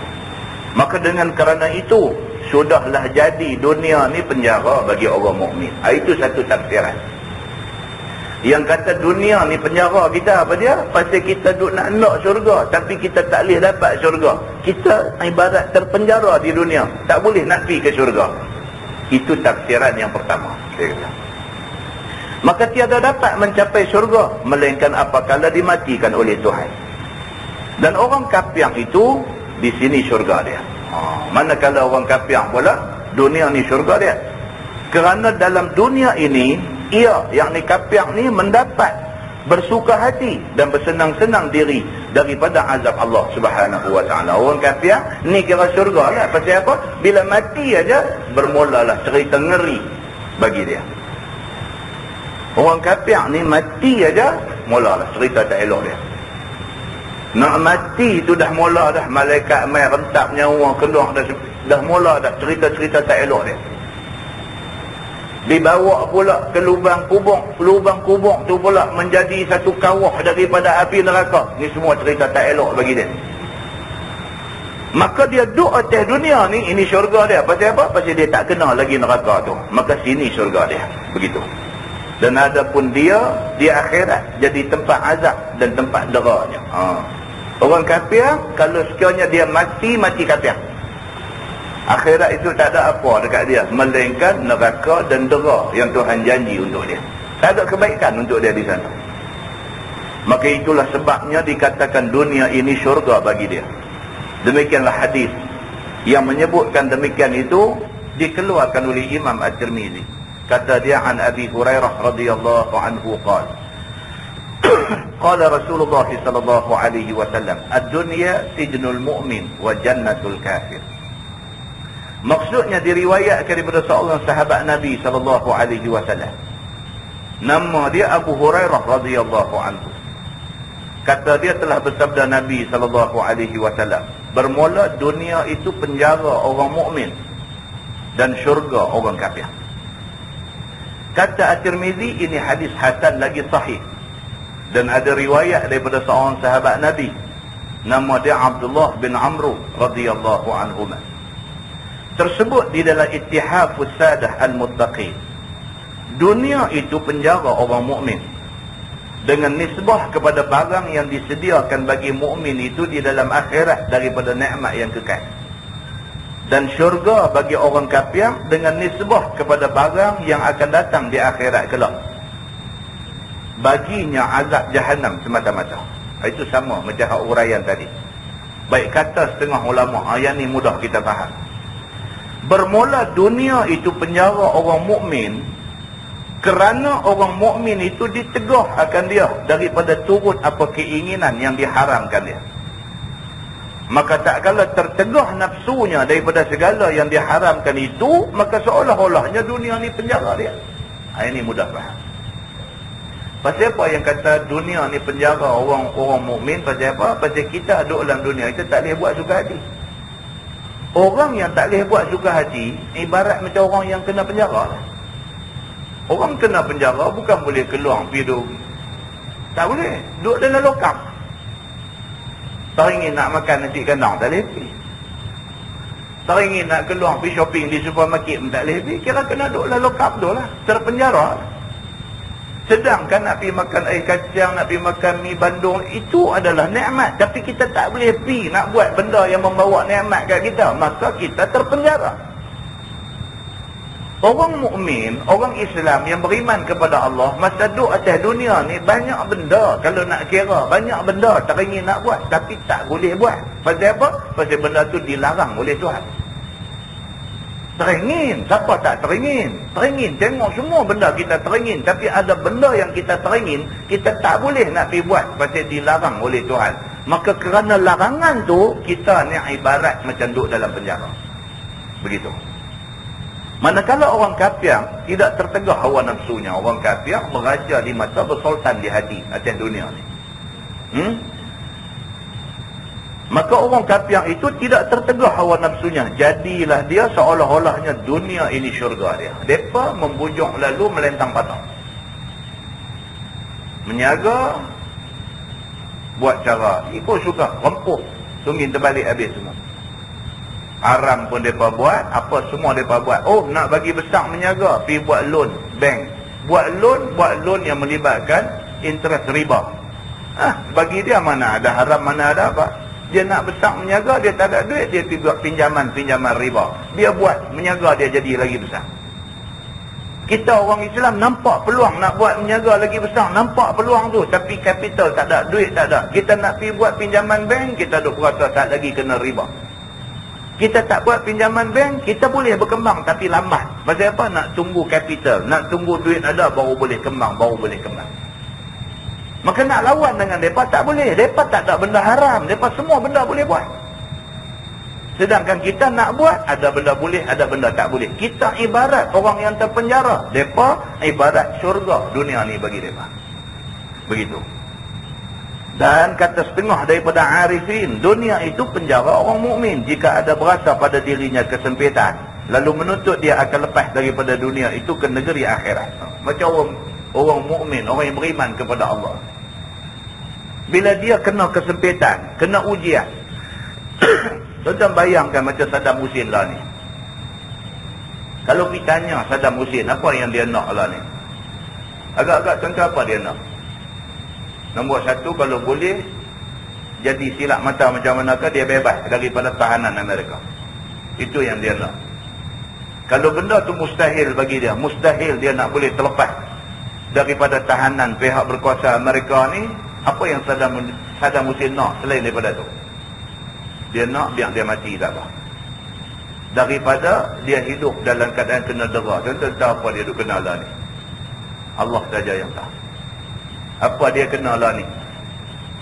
Maka dengan kerana itu sudahlah jadi dunia ni penjara bagi orang mukmin. Itu satu tafsiran. Yang kata dunia ni penjara kita apa dia? Pasal kita duk nak syurga tapi kita tak boleh dapat syurga. Kita ibarat terpenjara di dunia, tak boleh nak pergi ke syurga. Itu tafsiran yang pertama, dia kata. Maka tiada dapat mencapai syurga melainkan apabila dimatikan oleh Tuhan. Dan orang kafir itu di sini syurga dia. Manakala orang kafir pula dunia ni syurga dia. Kerana dalam dunia ini ia, yakni kafir ni mendapat bersuka hati dan bersenang-senang diri daripada azab Allah Subhanahu Wa Taala. Orang kafir ni kira syurga lah. Pasal apa? Bila mati aja bermulalah cerita ngeri bagi dia. Orang kafir ni mati aja mulalah cerita tak elok dia. Nak mati tu dah mula dah, malaikat mai rentap nyawa keluar dah mula dah cerita-cerita tak elok dia. Dibawa pula ke lubang kubur tu pula menjadi satu kawah daripada api neraka. Ni semua cerita tak elok bagi dia. Maka dia duduk atas dunia ni, ini syurga dia. Pasal apa? Pasal dia tak kenal lagi neraka tu. Maka sini syurga dia. Begitu. Dan adapun dia di akhirat jadi tempat azab dan tempat deranya. Orang kafir kalau sekiranya dia mati kafir. Akhirat itu tak ada apa dekat dia melainkan neraka dan dera yang Tuhan janji untuk dia. Tak ada kebaikan untuk dia di sana. Maka itulah sebabnya dikatakan dunia ini syurga bagi dia. Demikianlah hadis yang menyebutkan demikian itu dikeluarkan oleh Imam At-Tirmizi. Kata dia an Abi Hurairah radhiyallahu anhu qala qala Rasulullah sallallahu alaihi wasallam ad-dunya sijnul mu'min wa jannatul kafir. Maksudnya diriwayatkan daripada seorang sahabat Nabi sallallahu alaihi wasallam. Nama dia Abu Hurairah radhiyallahu anhu. Kata dia telah bersabda Nabi sallallahu alaihi wasallam, bermula dunia itu penjara orang mukmin dan syurga orang kafir. Kata At-Tirmizi ini hadis hasan lagi sahih. Dan ada riwayat daripada seorang sahabat Nabi. Nama dia Abdullah bin Amr radhiyallahu anhuma. Tersebut di dalam Ittihafus Sadah Al-Muttaqin. Dunia itu penjara orang mukmin dengan nisbah kepada barang yang disediakan bagi mukmin itu di dalam akhirat daripada nikmat yang kekal. Dan syurga bagi orang kafir dengan nisbah kepada barang yang akan datang di akhirat kelak. Baginya azab Jahannam semata-mata. Itu sama macam uraian tadi. Baik kata setengah ulama, yang ni mudah kita faham. Bermula dunia itu penjara orang mukmin kerana orang mukmin itu ditegah akan dia daripada turut apa keinginan yang diharamkan dia. Maka tak kala tertegah nafsunya daripada segala yang diharamkan itu, maka seolah-olahnya dunia ni penjara dia. Ini mudah faham. Pasal apa yang kata dunia ni penjara orang mukmin? Pasal apa? Pasal kita duduk dalam dunia kita tak boleh buat suka hati. Orang yang tak boleh buat suka hati ibarat macam orang yang kena penjara. Orang kena penjara bukan boleh keluar pergi duduk. Tak boleh. Duduk dalam lokap. Teringin nak makan nasi kandang tak boleh pergi. Teringin nak keluar pergi shopping di supermarket pun tak boleh pergi. Kira kena duduk dalam lokap tu lah. Terpenjara. Sedangkan nak pergi makan air kacang, nak pergi makan mi bandung, itu adalah nikmat. Tapi kita tak boleh pergi nak buat benda yang membawa nikmat kat kita. Maka kita terpenjara. Orang mukmin, orang Islam yang beriman kepada Allah, masa duduk atas dunia ni banyak benda, kalau nak kira banyak benda teringin nak buat tapi tak boleh buat. Pasal apa? Pasal benda tu dilarang oleh Tuhan. Teringin, siapa tak teringin? Teringin, tengok semua benda kita teringin, tapi ada benda yang kita teringin kita tak boleh nak pergi buat pasal dilarang oleh Tuhan. Maka kerana larangan tu, kita ni ibarat macam duduk dalam penjara. Begitu. Manakala orang kafir tidak tertegah hawa nafsunya, orang kafir beraja di mata, bersultan di hati atas dunia ni. Maka orang kafir itu tidak tertegah hawa nafsunya. Jadilah dia seolah-olahnya dunia ini syurga dia. Mereka membujuk lalu melentang patah. Menyaga, buat cara ikut suka, rempuh, sunggin terbalik habis semua. Haram pun mereka buat, apa semua mereka buat. Oh, nak bagi besar menyaga, pergi buat loan, bank. Buat loan yang melibatkan interest riba. Bagi dia mana ada haram, mana ada apa. Dia nak besar menyaga, dia tak ada duit, dia pergi buat pinjaman riba. Dia buat menyaga, dia jadi lagi besar. Kita orang Islam nampak peluang nak buat menyaga lagi besar, nampak peluang tu, tapi capital tak ada, duit tak ada. Kita nak pergi buat pinjaman bank, kita duk rasa tak lagi kena riba. Kita tak buat pinjaman bank, kita boleh berkembang tapi lambat. Pasal apa? Nak tunggu capital, nak tunggu duit ada baru boleh kembang, Maka nak lawan dengan mereka tak boleh. Mereka tak ada benda haram, mereka semua benda boleh buat. Sedangkan kita nak buat, ada benda boleh, ada benda tak boleh. Kita ibarat orang yang terpenjara, mereka ibarat syurga dunia ni bagi mereka. Begitu. Dan kata setengah daripada arifin, dunia itu penjara orang mukmin. Jika ada berasa pada dirinya kesempitan, lalu menuntut dia akan lepas daripada dunia itu ke negeri akhirat. Macam orang mukmin, orang yang beriman kepada Allah. Bila dia kena kesempitan, kena ujian. Tuan-tuan bayangkan macam Saddam Hussein lah ni. Kalau kita tanya Saddam Hussein, apa yang dia nak lah ni? Agak-agak tuan-tuan apa dia nak? Nombor satu, kalau boleh jadi silap mata macam manakah, dia bebas daripada tahanan Amerika. Itu yang dia nak. Kalau benda tu mustahil bagi dia, mustahil dia nak boleh terlepas daripada tahanan pihak berkuasa Amerika ni, apa yang Saddam Hussein nak selain daripada tu? Dia nak biar dia mati tak apa. Daripada dia hidup dalam keadaan kena dera. Tuan-tuan tahu apa dia duk kena lah ni? Allah saja yang tahu. Apa dia kena lah ni?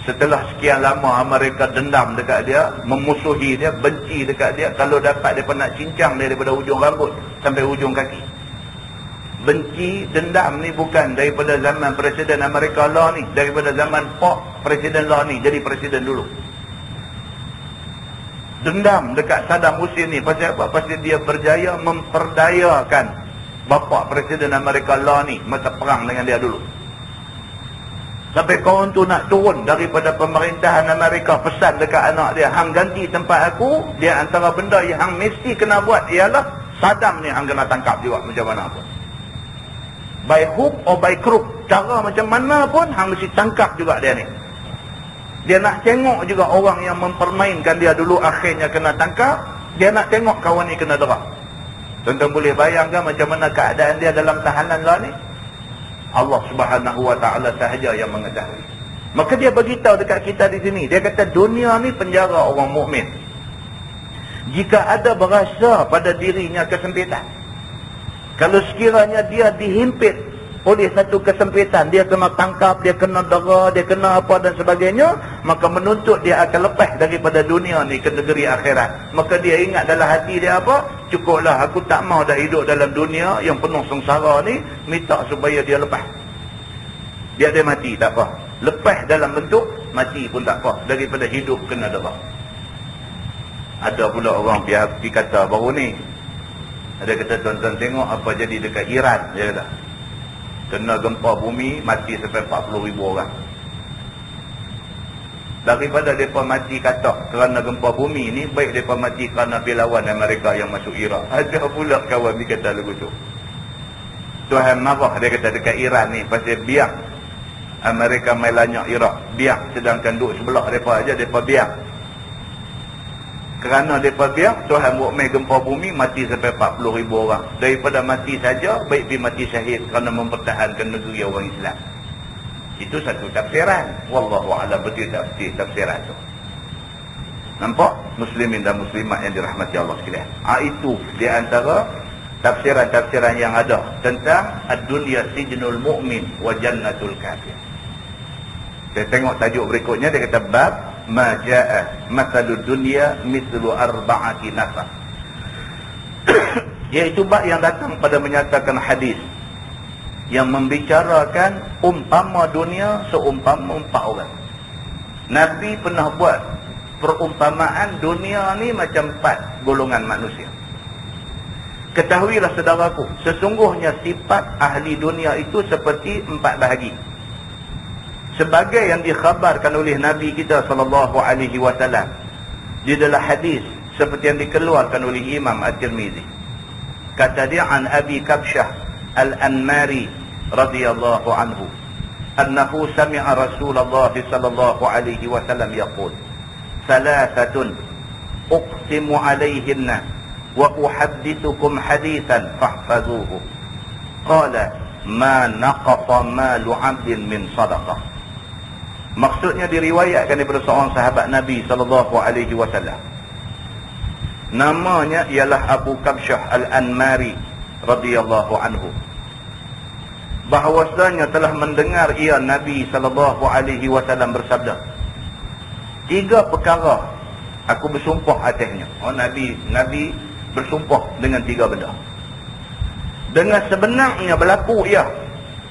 Setelah sekian lama Amerika dendam dekat dia, memusuhi dia, benci dekat dia. Kalau dapat dia nak cincang dia daripada ujung rambut sampai ujung kaki. Benci, dendam ni bukan daripada zaman Presiden Amerika lah ni, daripada zaman Pak Presiden lah ni jadi Presiden dulu. Dendam dekat Saddam Hussein ni pasal apa? Pasal dia berjaya memperdayakan bapa Presiden Amerika lah ni masa perang dengan dia dulu. Sampai kawan tu nak turun daripada pemerintahan Amerika, pesan dekat anak dia, hang ganti tempat aku. Dia antara benda yang hang mesti kena buat ialah Saddam ni hang kena tangkap juga macam mana pun. By hook or by crook, cara macam mana pun hang mesti tangkap juga dia ni. Dia nak tengok juga orang yang mempermainkan dia dulu akhirnya kena tangkap. Dia nak tengok kawan ni kena dera. Tuan-tuan boleh bayangkan macam mana keadaan dia dalam tahanan lah ni? Allah Subhanahu wa ta'ala sahaja yang mengetahui. Maka dia beritahu dekat kita di sini, dia kata dunia ni penjara orang mukmin. Jika ada berasa pada dirinya kesempitan, kalau sekiranya dia dihimpit oleh satu kesempitan, dia kena tangkap, dia kena dera, dia kena apa dan sebagainya, maka menuntut dia akan lepas daripada dunia ni ke negeri akhirat. Maka dia ingat dalam hati dia apa? Cukuplah, aku tak mau dah hidup dalam dunia yang penuh sengsara ni, minta supaya dia lepas. Biar dia mati tak apa. Lepas dalam bentuk mati pun tak apa, daripada hidup kena dera. Ada pula orang pergi kata baru ni, ada kata tuan-tuan tengok apa jadi dekat Iran, dia kata. Kena gempa bumi, mati sampai 40,000 orang. Daripada mereka mati katak kerana gempa bumi ni, baik mereka mati kerana lawan Amerika yang masuk Iraq. Ada pula kawan ni kata lagu tu. Tuhan marah, dia kata dekat Iran ni, pasal biar Amerika main lanyak Iraq. Biar, sedangkan duduk sebelah mereka aja, mereka biar. Kerana mereka biar Tuhan buat main gempa bumi, mati sampai 40,000 orang. Daripada mati saja, baik pergi mati syahid kerana mempertahankan negeri orang Islam. Itu satu tafsiran. Wallahu a'lam, betul tafsiran itu. Nampak? Muslimin dan muslimat yang dirahmati Allah sekalian. Itu di antara tafsiran-tafsiran yang ada tentang ad-dunya sijnul mu'min wa jannatul kafir. Saya tengok tajuk berikutnya, dia kata bab ma jaa mathalud dunya mithlu arba'ati nafar. Iaitu bab yang datang pada menyatakan hadis yang membicarakan umpama dunia seumpama 4 orang. Nabi pernah buat perumpamaan dunia ni macam 4 golongan manusia. Ketahuilah saudaraku, sesungguhnya sifat ahli dunia itu seperti 4 bahagi. Sebagai yang dikhabarkan oleh Nabi kita SAW di dalam hadis seperti yang dikeluarkan oleh Imam At-Tirmizi. Kata dia, an Abi Kabsyah Al-Anmari radhiyallahu anhu annahu sami'a Rasulullah sallallahu alaihi wasallam yaqul thalathatun uqsimu alaihinna wa uhaddithukum hadithan fahfazuhu qala ma naqata malu 'abdin min sadaqah. Maksudnya diriwayatkan daripada seorang sahabat Nabi sallallahu alaihi wasallam. Namanya ialah Abu Kabsyah Al-Anmari radhiyallahu anhu. Bahawasanya telah mendengar ia Nabi sallallahu alaihi wasallam bersabda, 3 perkara aku bersumpah atasnya. Nabi bersumpah dengan 3 benda. Dengan sebenarnya berlaku ia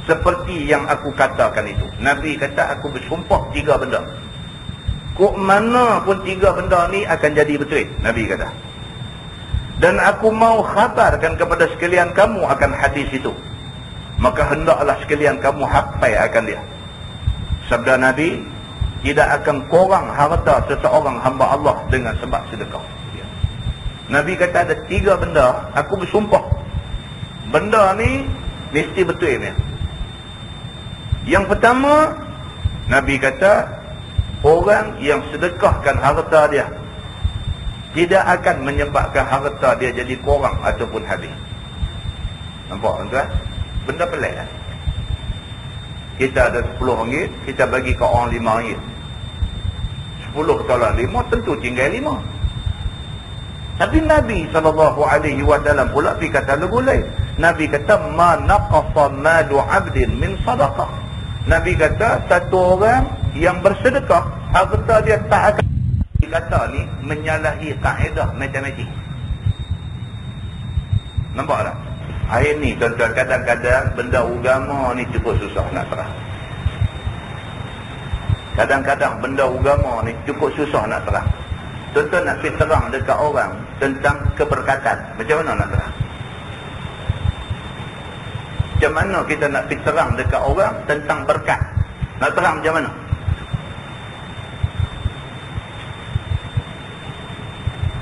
seperti yang aku katakan itu. Nabi kata aku bersumpah 3 benda. Kok mana pun 3 benda ni akan jadi betul. Nabi kata. Dan aku mau khabarkan kepada sekalian kamu akan hadis itu. Maka hendaklah sekalian kamu hafal akan dia. Sabda Nabi, tidak akan kurang harta seseorang hamba Allah dengan sebab sedekah. Nabi kata ada 3 benda, aku bersumpah. Benda ni mesti betul ni. Yang pertama, Nabi kata, orang yang sedekahkan harta dia tidak akan menyebabkan harta dia jadi kurang ataupun habis. Nampak tuan-tuan? Benda pelik kan? Kita ada RM10, kita bagi ke orang RM5. 10 tolak 5, tentu tinggal 5. Tapi Nabi SAW pula pergi kata lagu lain. Nabi kata, ma naqasa malu 'abdin min sadaqah. Nabi kata, satu orang yang bersedekah, harta dia tak akan, kata ni menyalahi kaedah matematik. Nampak tak? Hari ni tuan-tuan, kadang-kadang benda agama ni cukup susah nak terang. Kadang-kadang benda agama ni cukup susah nak terang. Tuan-tuan nak pergi terang dekat orang tentang keberkatan, macam mana nak terang? Macam mana kita nak pergi terang dekat orang tentang berkat? Nak terang macam mana?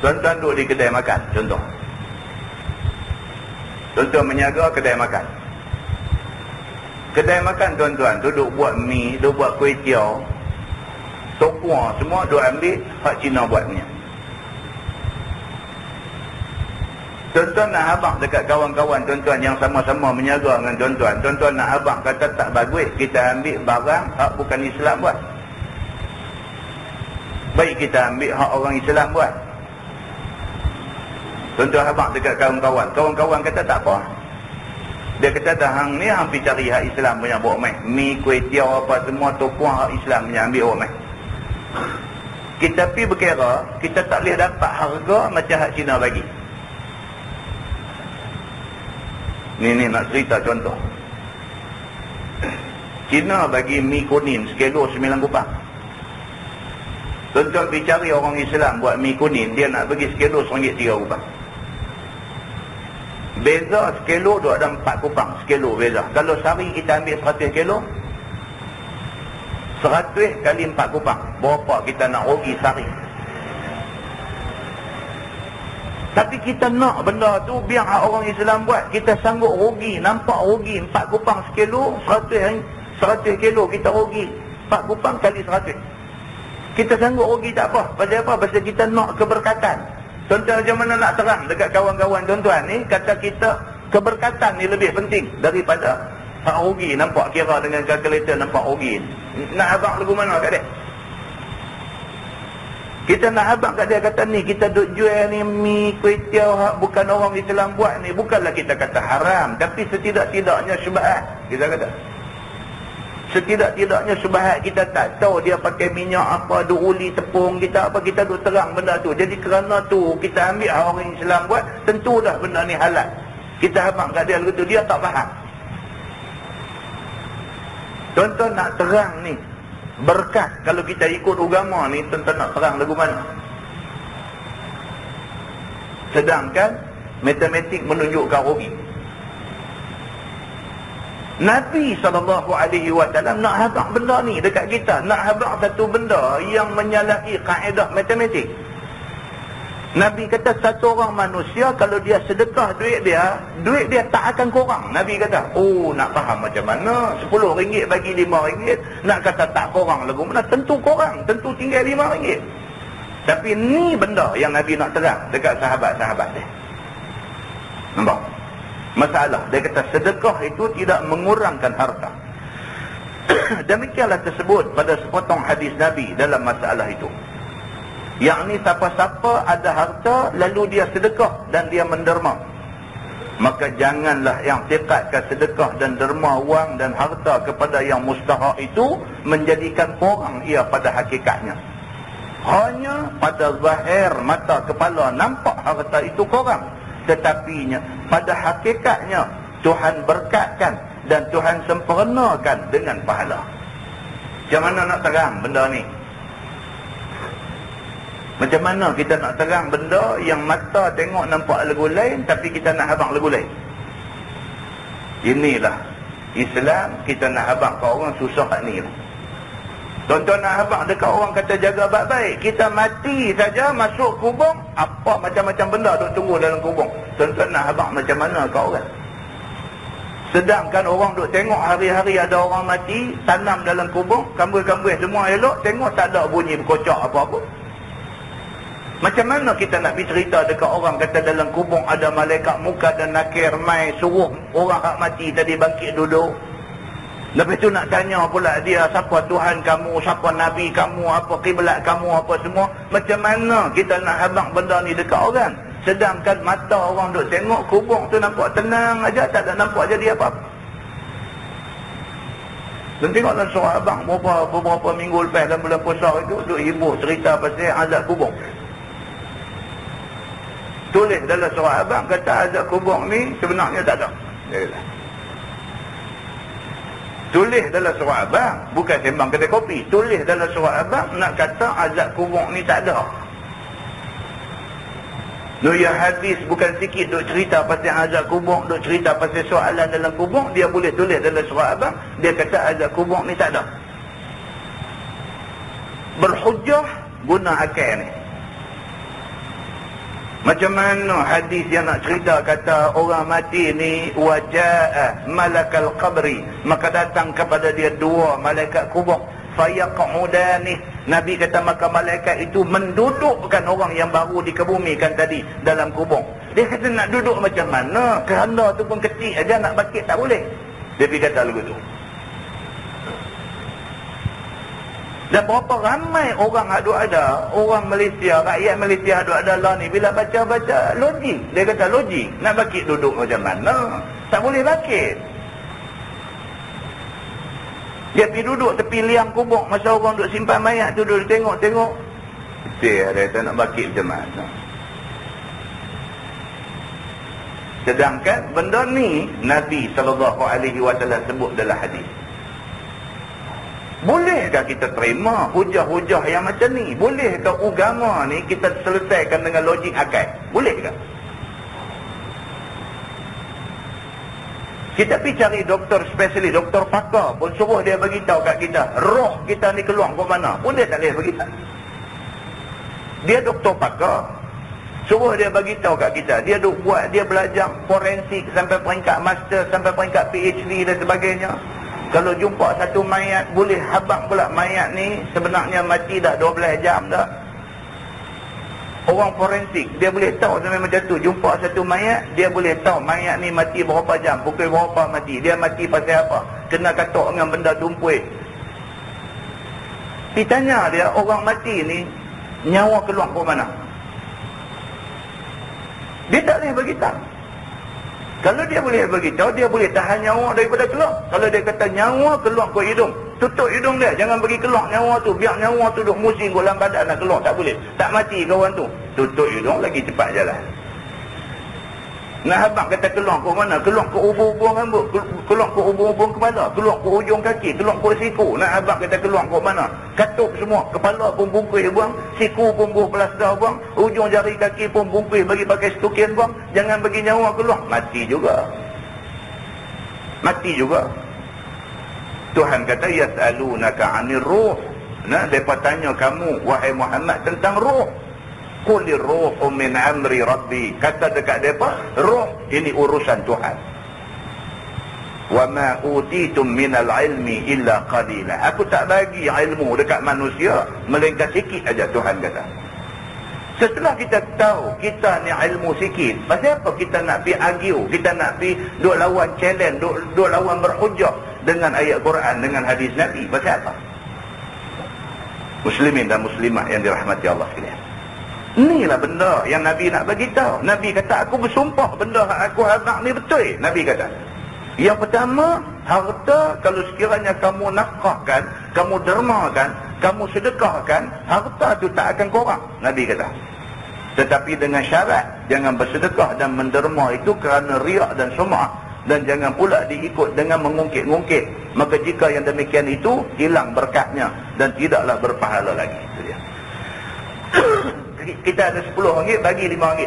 Tuan-tuan duduk di kedai makan, contoh. Tuan-tuan menjaga kedai makan. Kedai makan tuan-tuan duduk buat mi, duduk buat kuih tiaw, tokua semua duduk ambil hak Cina buatnya. Tuan-tuan nak habaq dekat kawan-kawan tuan-tuan yang sama-sama menjaga dengan tuan-tuan. Tuan-tuan nak habaq kata tak bagus kita ambil barang hak bukan Islam buat. Baik kita ambil hak orang Islam buat. Tuan-tuan habaq dekat kawan-kawan. Kawan-kawan kata tak apa. Dia kata dah hang ni hang pergi cari hak Islam punya bawa mai. Mi, kuih tiaw apa semua tokua hak Islam punya ambil bawa mai. Kita pergi berkira, kita tak boleh dapat harga macam hak Cina bagi. Ni nak cerita contoh. Cina bagi mi kuning sekilo 9 kupang. Tuan-tuan pergi cari orang Islam buat mi kuning, dia nak bagi sekilo RM1 3 kupang. Beza sekilo tu ada 4 kupang. Sekilo beza. Kalau sehari kita ambil 100 kilo, 100 kali 4 kupang. Berapa kita nak rugi sehari? Tapi kita nak benda tu biar orang Islam buat. Kita sanggup rugi. Nampak rugi 4 kupang sekilo, 100 kilo kita rugi. 4 kupang kali 100. Kita sanggup rugi tak apa. Pasal apa? Pasal kita nak keberkatan. Tuan-tuan macam mana nak terang dekat kawan-kawan tuan-tuan ni, kata kita keberkatan ni lebih penting daripada hak rugi. Nampak kira dengan kalkulator nampak rugi. Nak abang lagu mana kat dia? Kita nak abang kat dia kata ni, kita duk jual ni mi kuih tiaw hak bukan orang Islam buat ni. Bukanlah kita kata haram, tapi setidak-tidaknya syubhat. Kita kata setidak-tidaknya syubhat, kita tak tahu dia pakai minyak apa, duk uli tepung kita apa, kita duk terang benda tu. Jadi kerana tu kita ambil orang Islam buat, tentu dah benda ni halal. Kita abang kat dia lagu tu, dia tak faham. Tuan-tuan nak terang ni berkat kalau kita ikut agama ni, tuan-tuan nak terang lagu mana? Sedangkan matematik menunjukkan rugi. Nabi SAW nak habaq benda ni dekat kita, nak habaq satu benda yang menyalahi kaedah matematik. Nabi kata satu orang manusia kalau dia sedekah duit dia tak akan kurang. Nabi kata, oh nak faham macam mana, RM10 bagi RM5, nak kata tak kurang lagu mana? Tentu kurang, tentu tinggal RM5. Tapi ni benda yang Nabi nak terang dekat sahabat-sahabat dia. Nampak? Masalah, dia kata sedekah itu tidak mengurangkan harta. Demikianlah tersebut pada sepotong hadis Nabi dalam masalah itu. Yakni siapa-siapa ada harta lalu dia sedekah dan dia menderma, maka janganlah yang tekadkan sedekah dan derma wang dan harta kepada yang mustahak itu menjadikan kurang ia pada hakikatnya. Hanya pada zahir mata kepala nampak harta itu kurang, tetapi pada hakikatnya Tuhan berkatkan dan Tuhan sempurnakan dengan pahala. Macam mana nak terang benda ni? Macam mana kita nak terang benda yang mata tengok nampak lagu lain, tapi kita nak habaq lagu lain? Inilah Islam, kita nak habaq ke orang susah ni. Tuan-tuan nak habaq dekat orang kata jaga baik-baik, kita mati saja masuk kubur, apa macam-macam benda duk tunggu dalam kubur. Tuan-tuan nak habaq macam mana ke orang? Sedangkan orang duk tengok hari-hari ada orang mati, tanam dalam kubur, kambing-kambing semua elok, tengok tak ada bunyi berkocak apa-apa. Macam mana kita nak bercerita dekat orang kata dalam kubur ada malaikat muka dan nakir mai suruh orang hak mati tadi bangkit duduk. Lepas tu nak tanya pula dia siapa Tuhan kamu, siapa Nabi kamu, apa kiblat kamu, apa semua. Macam mana kita nak habaq benda ni dekat orang? Sedangkan mata orang duk tengok kubur tu nampak tenang aja, tak ada nampak jadi apa-apa. Dan tengoklah surah abang beberapa minggu lepas dalam bulan puasa itu duk hibur cerita pasal azab kubur. Tulis dalam surah abang kata azab kubur ni sebenarnya tak ada. Tulis dalam surah abang, bukan sembang kedai kopi. Tulis dalam surah abang nak kata azab kubur ni tak ada. Yang hadis bukan sikit duk cerita pasal azab kubur, duk cerita pasal soalan dalam kubur, dia boleh tulis dalam surah abang, dia kata azab kubur ni tak ada. Berhujjah guna akal ni. Macam mana hadis yang nak cerita kata orang mati ni wajaa malakal qabri, maka datang kepada dia dua malaikat kubur, fayaq'udani, Nabi kata maka malaikat itu mendudukkan orang yang baru dikebumikan tadi dalam kubur. Dia kata nak duduk macam mana? Kerana tu pun kecil aja, nak bangkit tak boleh. Dia pergi kata lagu tu. Dan berapa ramai orang ada, orang Malaysia, rakyat Malaysia ada lah ni, bila baca-baca logik, dia kata logik, nak bangkit duduk macam mana? Tak boleh bangkit. Dia pergi duduk tepi liang kubur, masa orang duduk simpan mayat tu, duduk tengok-tengok, dia kata nak bangkit macam mana? Sedangkan benda ni Nabi SAW sebut dalam hadis. Bolehkah kita terima hujah-hujah yang macam ni? Bolehkah agama ni kita selesaikan dengan logik akal? Bolehkah? Kita pergi cari doktor spesialis, doktor pakar pun suruh dia bagi tahu kat kita, roh kita ni keluar ke mana? Pun dia tak boleh bagi tahu. Dia doktor pakar, suruh dia bagi tahu kat kita. Dia duk buat, dia belajar forensik sampai peringkat master, sampai peringkat PhD dan sebagainya. Kalau jumpa satu mayat, boleh habaq pula mayat ni sebenarnya mati dah 12 jam dah. Orang forensik, dia boleh tahu sampai macam tu. Jumpa satu mayat, dia boleh tahu mayat ni mati berapa jam, pukul berapa mati, dia mati pasal apa, kena katok dengan benda tumpul. Ditanya dia, orang mati ni nyawa keluar ke mana? Dia tak boleh beritahu. Kalau dia boleh beritahu, dia boleh tahan nyawa daripada keluar. Kalau dia kata nyawa keluar ke hidung, tutup hidung dia, jangan bagi keluar nyawa tu, biar nyawa tu duk musing dalam badan nak keluar, tak boleh. Tak mati kawan tu. Tutup hidung, lagi cepat jalan. Nak habaq kata keluar ke mana? Keluar ke ubur-ubur rambut, keluar ke ubur-ubur kepala, keluar ke ujung kaki, keluar ke siku. Nak habaq kata keluar ke mana? Katup semua, kepala pun bungkus buang, siku pun buang plaster buang, ujung jari kaki pun bungkus bagi pakai stukin buang. Jangan bagi nyawa keluar, mati juga. Mati juga. Tuhan kata yas'alunaka 'anir ruh. Nah, depa tanya kamu wahai Muhammad tentang ruh. Qulir ruhu min amri rabbi. Kata dekat depa, ruh ini urusan Tuhan. Wa ma utitum minal ilmi illa qalila. Aku tak bagi ilmu dekat manusia melainkan sikit aja, Tuhan kata. Setelah kita tahu kita ni ilmu sikit, pasal apa kita nak pi argue, kita nak pi duk lawan challenge, duk lawan berhujah dengan ayat Quran, dengan hadis Nabi? Pasal apa? Muslimin dan muslimat yang dirahmati Allah sekalian, inilah benda yang Nabi nak bagi tahu. Nabi kata, aku bersumpah benda aku habaq ni betul. Nabi kata, yang pertama, harta kalau sekiranya kamu nafkahkan, kamu dermakan, kamu sedekahkan, harta tu tak akan kurang. Nabi kata. Tetapi dengan syarat, jangan bersedekah dan menderma itu kerana riak dan sum'ah, dan jangan pula diikut dengan mengungkit-ungkit. Maka jika yang demikian itu, hilang berkatnya dan tidaklah berpahala lagi. Itu dia. Kita ada RM10, bagi RM5.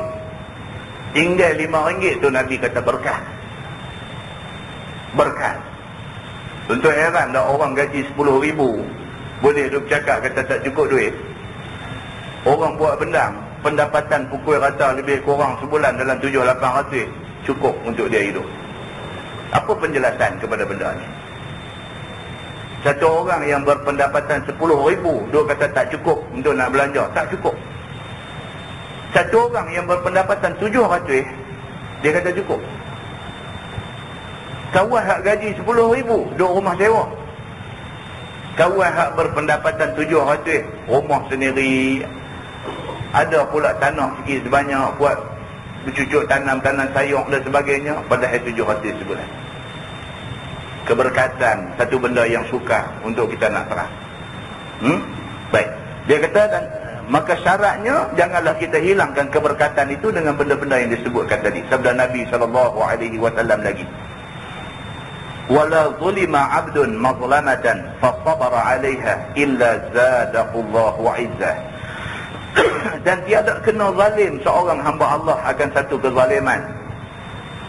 Tinggal RM5 tu Nabi kata berkah. Berkah. Tentu heran dah orang gaji RM10,000 boleh duk cakap kata tak cukup duit. Orang buat bendang, pendapatan pukul rata lebih kurang sebulan dalam 7-800 cukup untuk dia hidup. Apa penjelasan kepada benda ni? Satu orang yang berpendapatan RM10,000 dia kata tak cukup untuk nak belanja, tak cukup. Satu orang yang berpendapatan 700 dia kata cukup. Kawan hak gaji RM10,000 duduk rumah sewa. Kawan hak berpendapatan 700 rumah sendiri, ada pula tanah sikit sebanyak buat bercucuk tanam sayur dan sebagainya, padahal 700 sebulan. Keberkatan satu benda yang sukar untuk kita nak terang. Baik. Dia kata, dan maka syaratnya janganlah kita hilangkan keberkatan itu dengan benda-benda yang disebutkan tadi. Sabda Nabi SAW lagi, wala zulima 'abdun mazlamatan fasabara 'alaiha illa zadaqullahu 'izzah. Dan tiada kena zalim seorang hamba Allah akan satu kezaliman,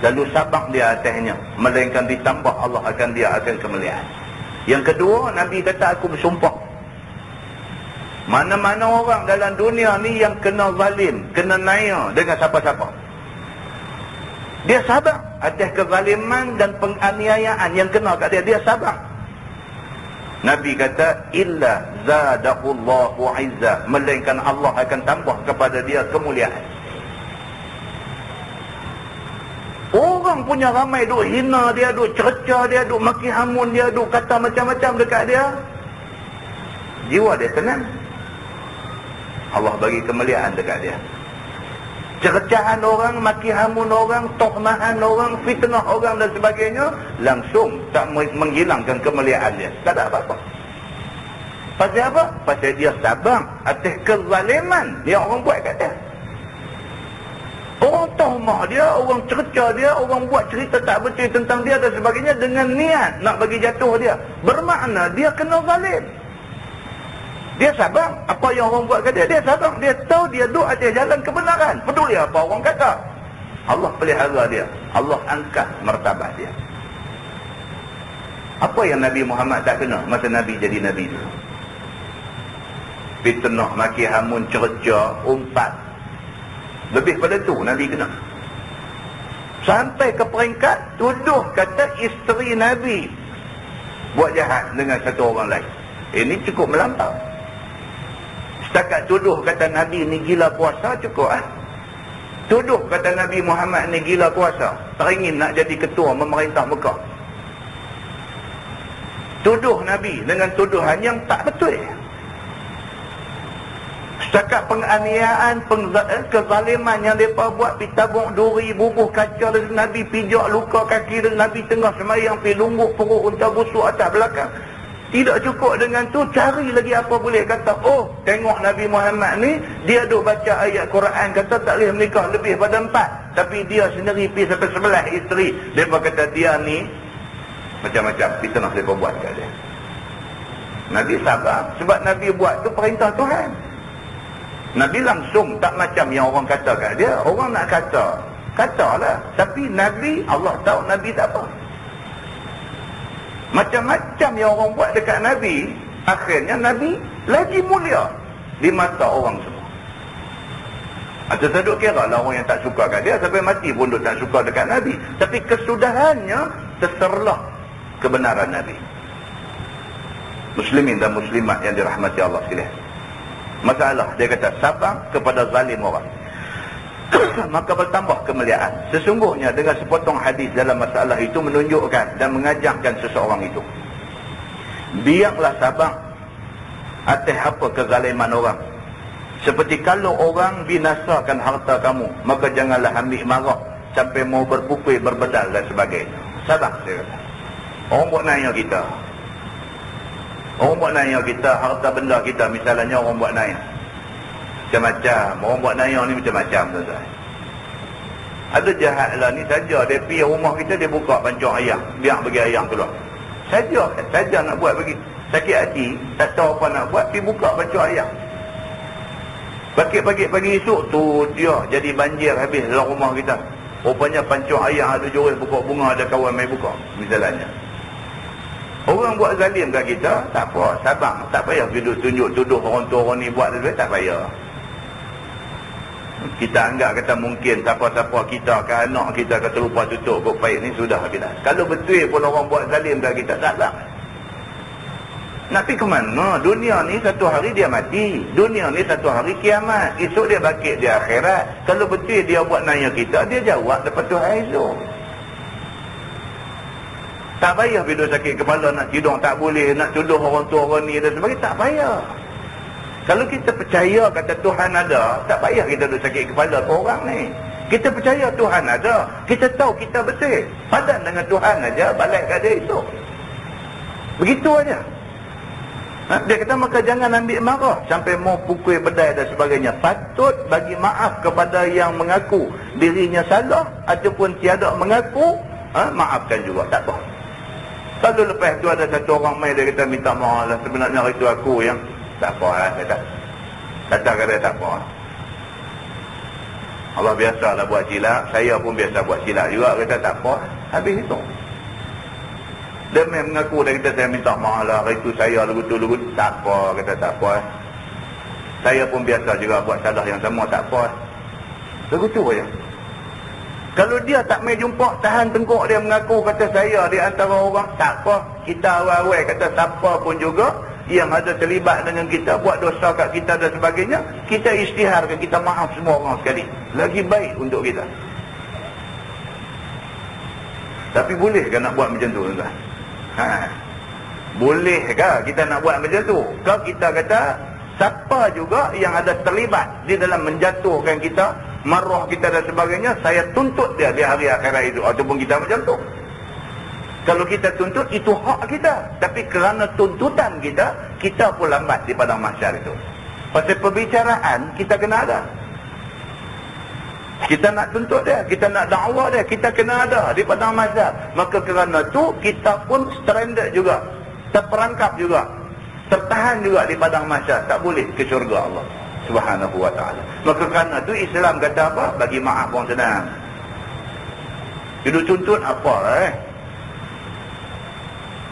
lalu sabar dia atasnya, melainkan ditambah Allah akan dia akan kemuliaan. Yang kedua, Nabi kata, aku bersumpah, mana-mana orang dalam dunia ni yang kena zalim, kena naya dengan siapa-siapa, dia sabar atas kezaliman dan penganiayaan yang kena kat dia, dia sabar. Nabi kata, illa zadaqullahu 'izzah, melainkan Allah akan tambah kepada dia kemuliaan. Orang punya ramai duk hina dia, duk cerca dia, duk maki hamun dia, duk kata macam-macam dekat dia, jiwa dia tenang. Allah bagi kemuliaan dekat dia. Cercahan orang, maki hamun orang, tohmahan orang, fitnah orang dan sebagainya, langsung tak menghilangkan kemuliaan dia. Tak ada apa-apa. Pasal apa? Pasal dia sabar atas kezaliman yang orang buat kat dia. Orang tohmah dia, orang cerca dia, orang buat cerita tak betul tentang dia dan sebagainya dengan niat nak bagi jatuh dia. Bermakna dia kena zalim. Dia sabar. Apa yang orang buat kat dia, dia sabar. Dia tahu dia duduk atas jalan kebenaran. Peduli apa orang kata. Allah pelihara dia. Allah angkat martabat dia. Apa yang Nabi Muhammad tak kena masa Nabi jadi Nabi tu? Fitnah, maki hamun, cerca, umpat. Lebih pada tu Nabi kena. Sampai ke peringkat tuduh kata isteri Nabi buat jahat dengan satu orang lain. Ini cukup melampau. Setakat tuduh kata Nabi ni gila puasa cukup Tuduh kata Nabi Muhammad ni gila puasa, teringin nak jadi ketua memerintah Mekah. Tuduh Nabi dengan tuduhan yang tak betul. Setakat penganiayaan, kezaliman yang mereka buat, pergi tabung duri, bubuh kaca dari Nabi, pijak luka kaki dari Nabi tengah semayang, pergi lungguk perut unta busuk atas belakang. Tidak cukup dengan tu, cari lagi apa boleh. Kata, oh, tengok Nabi Muhammad ni, dia duk baca ayat Quran, kata tak boleh menikah lebih pada 4. Tapi dia sendiri pergi sampai 11 isteri. Mereka kata dia ni, macam-macam fitnah mereka buat kat dia. Nabi sabar, sebab Nabi buat tu perintah Tuhan. Nabi langsung, tak macam yang orang kata kat dia. Orang nak kata, katalah. Tapi Nabi, Allah tahu Nabi tak apa. Macam-macam yang orang buat dekat Nabi, akhirnya Nabi lagi mulia di mata orang semua. Atau saya duk kira lah orang yang tak suka kat dia, sampai mati pun duk tak suka dekat Nabi. Tapi kesudahannya terserlah kebenaran Nabi. Muslimin dan muslimat yang dirahmati Allah sekalian. Masalah, dia kata sabar kepada zalim orang, maka bertambah kemuliaan. Sesungguhnya dengan sepotong hadis dalam masalah itu menunjukkan dan mengajarkan seseorang itu, biarlah sabar atas apa kezaliman orang. Seperti kalau orang binasakan harta kamu, maka janganlah ambil marah sampai mau berpukul, berbedal dan sebagainya. Sabar, saya kata. Orang buat nanya kita, harta benda kita, misalnya orang buat nanya macam-macam. Orang buat nanya ni macam-macam, tuan-tuan. Ada jahat lah ni saja, dia pergi rumah kita, dia buka pancung ayam, biar bagi ayam keluar. Saja nak buat bagi sakit hati, tak tahu apa nak buat, pergi buka pancung ayam. Pagi esok tu dia jadi banjir habis dalam rumah kita. Rupanya pancung ayam ada jual buka bunga, ada kawan main buka, misalnya. Orang buat zalim kat kita, tak apa, sabar. Tak payah duduk tunjuk tuduh orang tu orang ni buat tu, tak payah. Kita anggap kata mungkin siapa-siapa kita ke anak kita kata lupa tutup kok pahit ni, sudah kita. Kalau betul pun orang buat zalim kat kita, tak lah. Nak pergi ke mana? Dunia ni satu hari dia mati. Dunia ni satu hari kiamat. Esok dia bangkit di akhirat. Kalau betul dia buat nanya kita, dia jawab lepas tu hari esok. Tak payah bila sakit kepala nak tidur tak boleh, nak tuduh orang tu orang ni dan sebagainya, tak payah. Kalau kita percaya kata Tuhan ada, tak payah kita duk sakit kepala ke orang ni. Kita percaya Tuhan ada, kita tahu kita betul, padan dengan Tuhan aja, balik kat dia esok. Begitu aja. Dia kata maka jangan ambil marah sampai mau pukul bedai dan sebagainya. Patut bagi maaf kepada yang mengaku dirinya salah ataupun tiada mengaku, maafkan juga, tak apa. Kalau lepas tu ada satu orang main, dia kata minta maaf lah, sebenarnya itu aku yang tak apa lah, kata tak apa. Allah biasalah buat silap, saya pun biasa buat silap juga, kata tak apa, habis itu. Dia main mengaku, dia kata saya minta maaf lah, itu saya lugu-lugu, tak apa, kata tak apa. Saya pun biasa juga buat salah yang sama, tak apa. Begitu aja. Kalau dia tak main jumpa, tahan tengkuk dia mengaku kata saya di antara orang, tak apa. Kita awal-awal kata siapa pun juga yang ada terlibat dengan kita, buat dosa kat kita dan sebagainya, kita isytiharkan, kita maaf semua orang sekali. Lagi baik untuk kita. Tapi bolehkah nak buat macam tu, tuan-tuan? Bolehkah kita nak buat macam tu? Kalau kita kata siapa juga yang ada terlibat di dalam menjatuhkan kita, marah kita dan sebagainya, saya tuntut dia di hari akhirat itu, ataupun kita macam tu. Kalau kita tuntut, itu hak kita. Tapi kerana tuntutan kita, kita pun lambat di padang mahsyar itu. Pasal perbicaraan, kita kena ada. Kita nak tuntut dia, kita nak dakwa dia, kita kena ada di padang mahsyar. Maka kerana tu, kita pun stranded juga, terperangkap juga, tertahan juga di padang mahsyar. Tak boleh ke syurga Allah Subhanahu wa ta'ala. Maka kerana tu Islam kata apa? Bagi maaf orang senang. Dia tuntut apa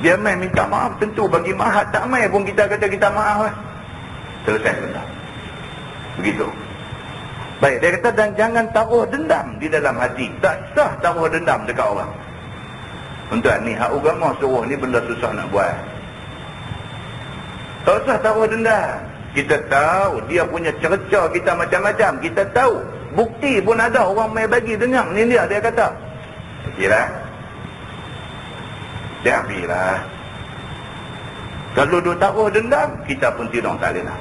Dia main minta maaf, tentu bagi maaf. Tak main pun kita kata kita maaf selesai benda. Begitu. Baik, dia kata dan jangan taruh dendam di dalam hati. Tak sah taruh dendam dekat orang. Tuan ni hak agama suruh ni benda susah nak buat. Tak usah taruh dendam. Kita tahu dia punya cerca kita macam-macam. Kita tahu. Bukti pun ada orang mai bagi dengar. Ni dia kata. Kira. Dia ambillah. Kalau dia taruh dendam, kita pun tidak nak.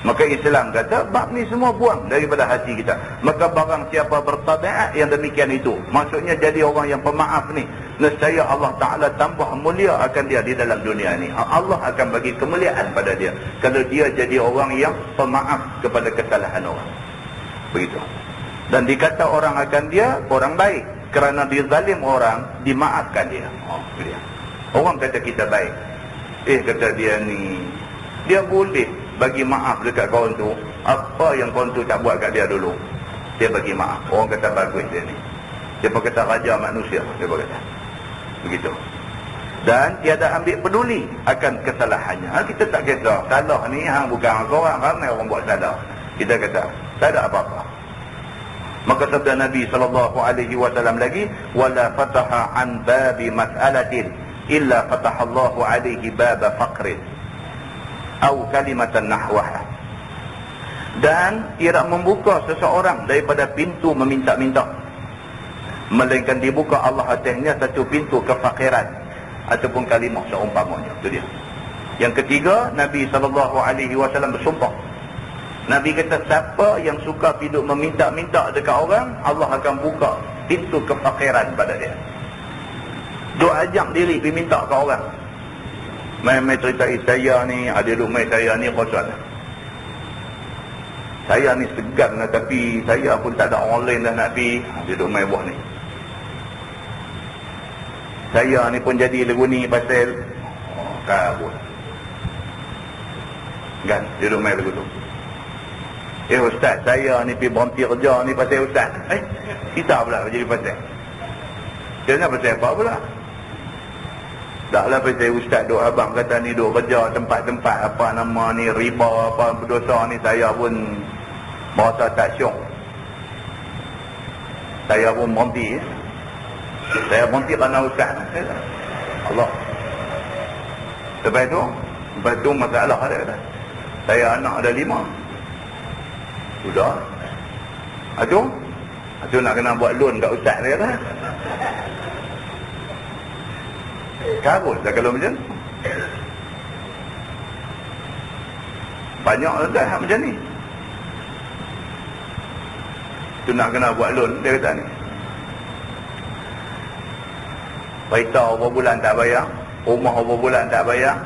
Maka Islam kata, bab ni semua buang daripada hati kita. Maka barang siapa bertabiat yang demikian itu, maksudnya jadi orang yang pemaaf ni, nescaya Allah Ta'ala tambah mulia akan dia di dalam dunia ni. Allah akan bagi kemuliaan pada dia kalau dia jadi orang yang pemaaf kepada kesalahan orang. Begitu. Dan dikata orang akan dia, orang baik. Kerana dia zalim orang, dimaafkan dia. Dia. Orang kata kita baik. Kata dia ni, dia boleh bagi maaf dekat kawan tu apa yang kawan tu tak buat kat dia dulu. Dia bagi maaf. Orang kata bagus dia ni. Dia pun kata raja manusia. Dia pun kata begitu. Dan tiada ambil peduli akan kesalahannya. Kita tak kata salah ni hang bukan orang, ramai orang buat salah. Kita kata tak ada apa-apa. Maka sabda Nabi SAW lagi, wala fataha an babi mas'alatin illa fatahallahu alaihi baba faqrin atau kalimatan nahwaha. Dan tidak membuka seseorang daripada pintu meminta-minta, melainkan dibuka Allah atasnya satu pintu kefakiran ataupun kalimah seumpamanya. Itu dia. Yang ketiga, Nabi SAW bersumpah. Nabi kata siapa yang suka hidup meminta-minta dekat orang, Allah akan buka pintu kefakiran pada dia. Dia ajak diri pergi minta ke orang. Mai ceritai saya ni, ada rumah saya ni kosong. Saya ni segan lah, tapi saya pun tak ada orang lain dah nak pergi. Dia duduk main buah ni. Saya ni pun jadi lagu ni pasal kabut. Kan, dia duduk main lagu tu. Ustaz, saya ni pergi berhenti kerja ni pasal ustaz. Kita pula jadi pasal. Dia nak pasal apa pula? Taklah pasal ustaz duk abang kata ni duk kerja tempat-tempat apa nama ni riba apa berdosa ni, saya pun berasa tak syok. Saya pun berhenti. Saya berhenti kerana ustaz. Allah. Lepas tu masalah dia kata. Saya anak ada 5. Sudah. Itu nak kena buat loan kat ustaz dia kata. Karut dah kalau macam ni. Banyak dah macam ni. Tu nak kena buat loan, dia kata ni. Baita berapa bulan tak bayar, rumah berapa bulan tak bayar.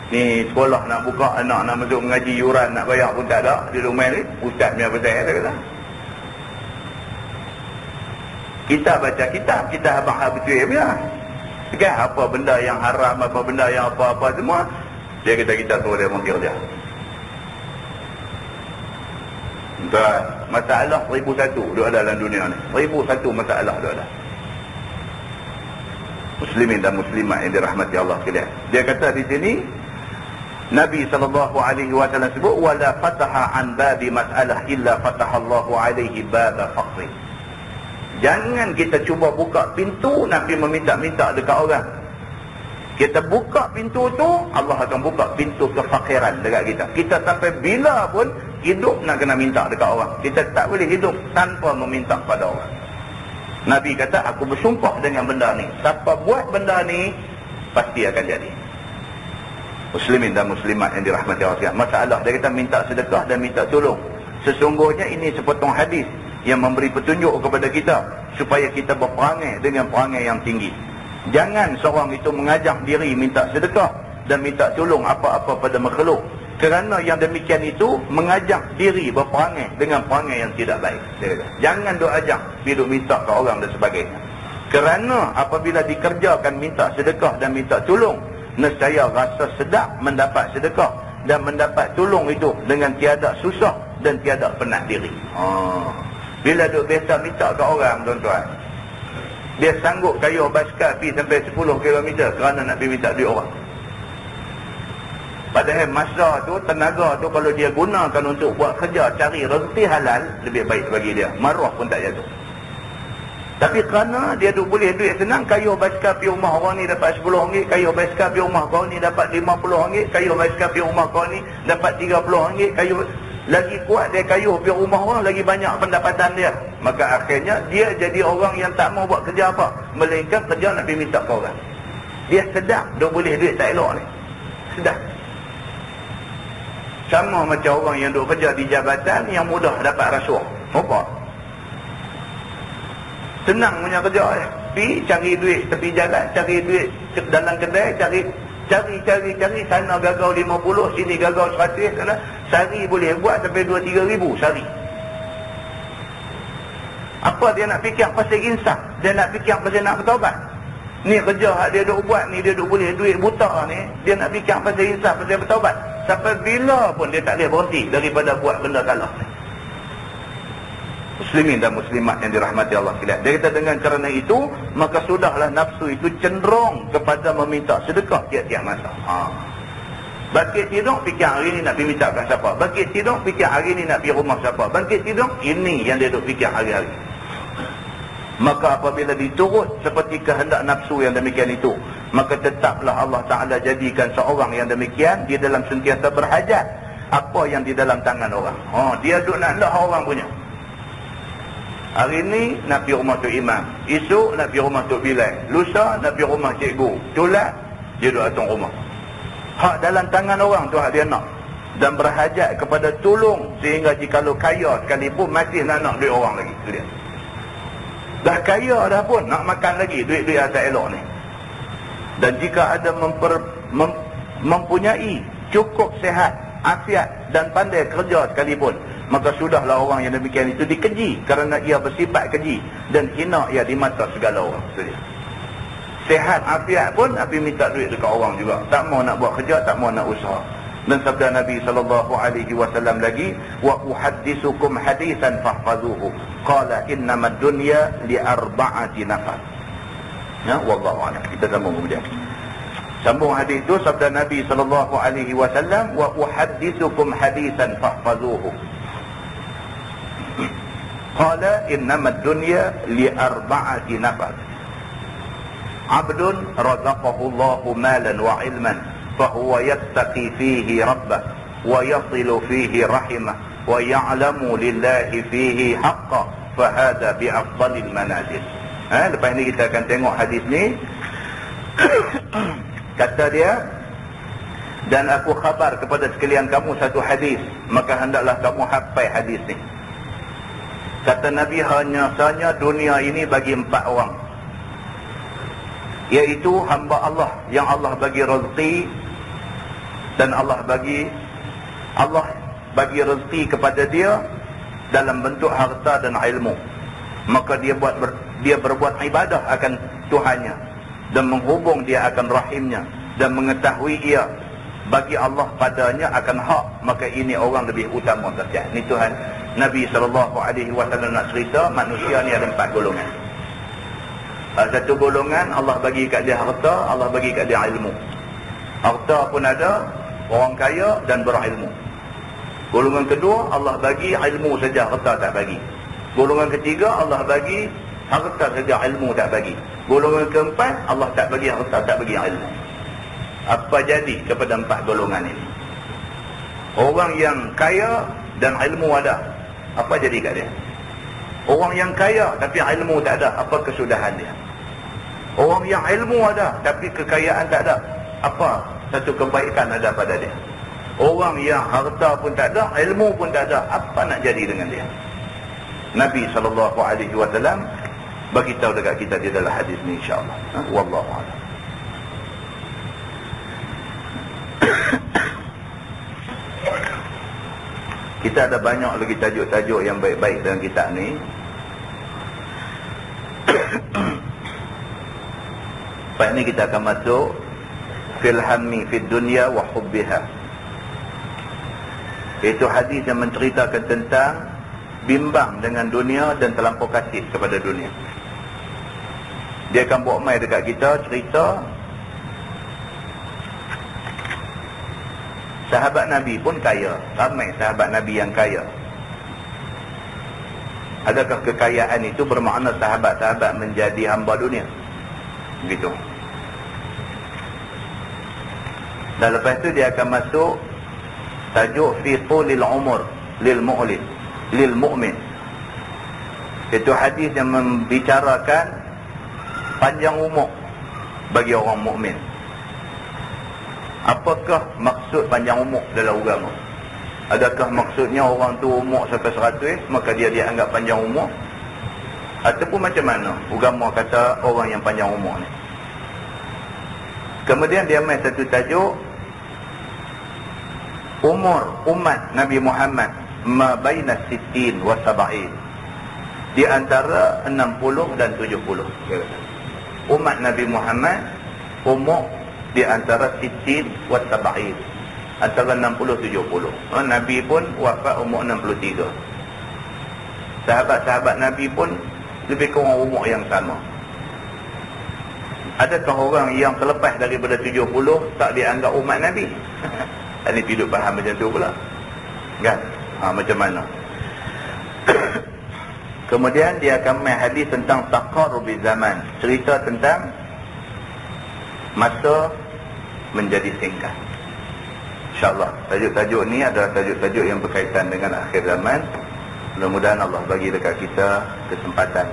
Ni sekolah nak buka, anak nak masuk mengaji, yuran nak bayar pun tak ada. Dia rumah ni, ustaz punya pasal dia kata. Kita baca kitab, kita abang betul punya. Kan apa benda yang haram, apa benda yang apa-apa semua, dia kata kita suruh dia mengkir dia. Dan masalah 1001 dia ada dalam dunia ni. 1001 masalah dia ada. Muslimin dan muslimat yang dirahmati Allah sekalian. Dia kata di sini Nabi SAW sebut wala fataha an babi mas'alah illa fatahallahu alaihi baba faqri. Jangan kita cuba buka pintu nak pergi meminta-minta dekat orang. Kita buka pintu tu, Allah akan buka pintu kefakiran dekat kita. Kita sampai bila pun hidup nak kena minta dekat orang. Kita tak boleh hidup tanpa meminta pada orang. Nabi kata, aku bersumpah dengan benda ni. Siapa buat benda ni, pasti akan jadi. Muslimin dan muslimat yang dirahmati Allah. Masalah dia kata minta sedekah dan minta tolong. Sesungguhnya ini sepotong hadis yang memberi petunjuk kepada kita supaya kita berperangai dengan perangai yang tinggi. Jangan seorang itu mengajak diri minta sedekah dan minta tolong apa-apa pada makhluk, kerana yang demikian itu mengajak diri berperangai dengan perangai yang tidak baik. Jangan duk ajak bila minta ke orang dan sebagainya, kerana apabila dikerjakan minta sedekah dan minta tolong, nescaya rasa sedap mendapat sedekah dan mendapat tolong itu dengan tiada susah dan tiada penat diri. Bila duk biasa minta ke orang, tuan-tuan, dia sanggup kayuh basikal pergi sampai 10 km kerana nak pergi minta duit orang. Padahal masa tu, tenaga tu kalau dia gunakan untuk buat kerja cari rezeki halal, lebih baik bagi dia. Maruah pun tak jatuh. Tapi kerana dia duk boleh duit senang, kayuh basikal pergi rumah orang ni dapat RM10, kayuh basikal pergi rumah kau ni dapat RM50, kayuh basikal pergi rumah kau ni dapat RM30, kayuh lagi kuat dia kayuh pergi rumah orang, lagi banyak pendapatan dia. Maka akhirnya dia jadi orang yang tak mau buat kerja apa, melainkan kerja nak pergi minta ke orang. Dia sedap duk boleh duit tak elok ni. Sedap. Sama macam orang yang duk kerja di jabatan yang mudah dapat rasuah. Apa? Senang punya kerja ya. Pergi cari duit tepi jalan, cari duit dalam kedai, cari sana gagal 50, sini gagal 100, sana sehari boleh buat sampai 2-3 ribu sehari. Apa dia nak fikir pasal insaf? Dia nak fikir pasal nak bertaubat. Ni kerja hak dia duk buat ni, dia duk boleh duit buta ni, dia nak fikir pasal insaf, pasal bertaubat. Sampai bila pun dia tak boleh berhenti daripada buat benda salah. Muslimin dan muslimat yang dirahmati Allah sekalian. Dia kata dengan kerana itu, maka sudahlah nafsu itu cenderung kepada meminta sedekah tiap-tiap masa. Bangkit tidur, fikir hari ni nak pergi minta kat siapa. Bangkit tidur, fikir hari ni nak pergi rumah siapa. Bangkit tidur, ini yang dia duk fikir hari-hari. Maka apabila diturut seperti kehendak nafsu yang demikian itu, maka tetaplah Allah Ta'ala jadikan seorang yang demikian di dalam sentiasa berhajat apa yang di dalam tangan orang. Dia duk nak orang punya. Hari ni nak pergi rumah Tok Imam, esok nak pergi rumah Tok Bilal, lusa nak pergi rumah cikgu. Tolak dia duk datang rumah. Hak dalam tangan orang tu hak dia nak, dan berhajat kepada tolong, sehingga jikalau kaya sekalipun masih nak duit orang lagi. Tu dia. Dah kaya dah pun nak makan lagi duit-duit yang tak elok ni. Dan jika ada mempunyai cukup sehat, afiat dan pandai kerja sekalipun, maka sudahlah orang yang demikian itu dikeji kerana ia bersifat keji dan hina ia di mata segala orang. Sehat afiat pun Nabi minta duit dekat orang juga, tak mau nak buat kerja, tak mau nak usaha. Dan sabda Nabi SAW lagi, wa uhaddithukum hadithan fahfazuhu qala innamad dunya li arba'ati nafar. Ya, wallahu a'lam. Kita sambung kemudian. Sambung hadis itu sabda Nabi SAW, wa uhaddithukum hadithan fahfazuhu qala innamad dunya li arba'ati nafar. Abdun razaqahu Allahu malan wa ilman fahuwa yattaqi fihi rabbah wa yasilu fihi rahimah wa ya'lamu lillahi fihi haqqa fahada bi afdalil manazil. Lepas ni kita akan tengok hadis ni. Kata dia, dan aku khabar kepada sekalian kamu satu hadis, maka hendaklah kamu hafal hadis ni. Kata Nabi, hanya saja dunia ini bagi 4 orang, iaitu hamba Allah yang Allah bagi rezeki, dan Allah bagi rezeki kepada dia dalam bentuk harta dan ilmu. Maka dia berbuat ibadah akan Tuhannya dan menghubung dia akan rahimnya, dan mengetahui ia bagi Allah padanya akan hak, maka ini orang lebih utama saja. Ni Tuhan Nabi SAW nak cerita manusia ni ada 4 golongan. Satu golongan Allah bagi kat dia harta, Allah bagi kat dia ilmu. Harta pun ada, orang kaya dan berilmu. Golongan kedua Allah bagi ilmu saja, harta tak bagi. Golongan ketiga Allah bagi harta saja, ilmu tak bagi. Golongan keempat Allah tak bagi harta, tak bagi ilmu. Apa jadi kepada 4 golongan ini? Orang yang kaya dan ilmu ada, apa jadi kat dia? Orang yang kaya tapi ilmu tak ada, apa kesudahan dia? Orang yang ilmu ada tapi kekayaan tak ada, apa satu kebaikan ada pada dia? Orang yang harta pun tak ada, ilmu pun tak ada, apa nak jadi dengan dia? Nabi SAW bagi tahu dekat kita di dalam hadis ni, insya-Allah. Wallahu a'lam. Kita ada banyak lagi tajuk-tajuk yang baik-baik dalam kitab ni. Lepas ni kita akan masuk fil hammi fid dunya wa hubbiha. Itu hadis yang menceritakan tentang bimbang dengan dunia dan terlampau kasih kepada dunia. Dia akan bawa mai dekat kita cerita sahabat Nabi pun kaya. Ramai sahabat Nabi yang kaya. Adakah kekayaan itu bermakna sahabat-sahabat menjadi hamba dunia? Begitu. Dan lepas itu dia akan masuk tajuk fi tulil umur lil mu'min. Itu hadis yang membicarakan panjang umur bagi orang mukmin. Apakah maksud panjang umur dalam agama? Adakah maksudnya orang tu umur sampai 100 maka dia dianggap panjang umur? Ataupun macam mana agama kata orang yang panjang umur ni? Kemudian dia main satu tajuk umur umat Nabi Muhammad ma baina 60 wa 70, di antara 60 dan 70. Umat Nabi Muhammad umur di antara 60 wa 70, antara 60 70. Nabi pun wafat umur 63. Sahabat-sahabat Nabi pun lebih kurang umur yang sama. Adakah orang yang terlepas daripada 70 tak dianggap umat Nabi? Ini tidak faham macam tu pula, kan? Macam mana? Kemudian dia akan main hadis tentang taqarrubi zaman, cerita tentang masa menjadi singkat. InsyaAllah tajuk-tajuk ni adalah tajuk-tajuk yang berkaitan dengan akhir zaman. Mudah-mudahan Allah bagi dekat kita kesempatan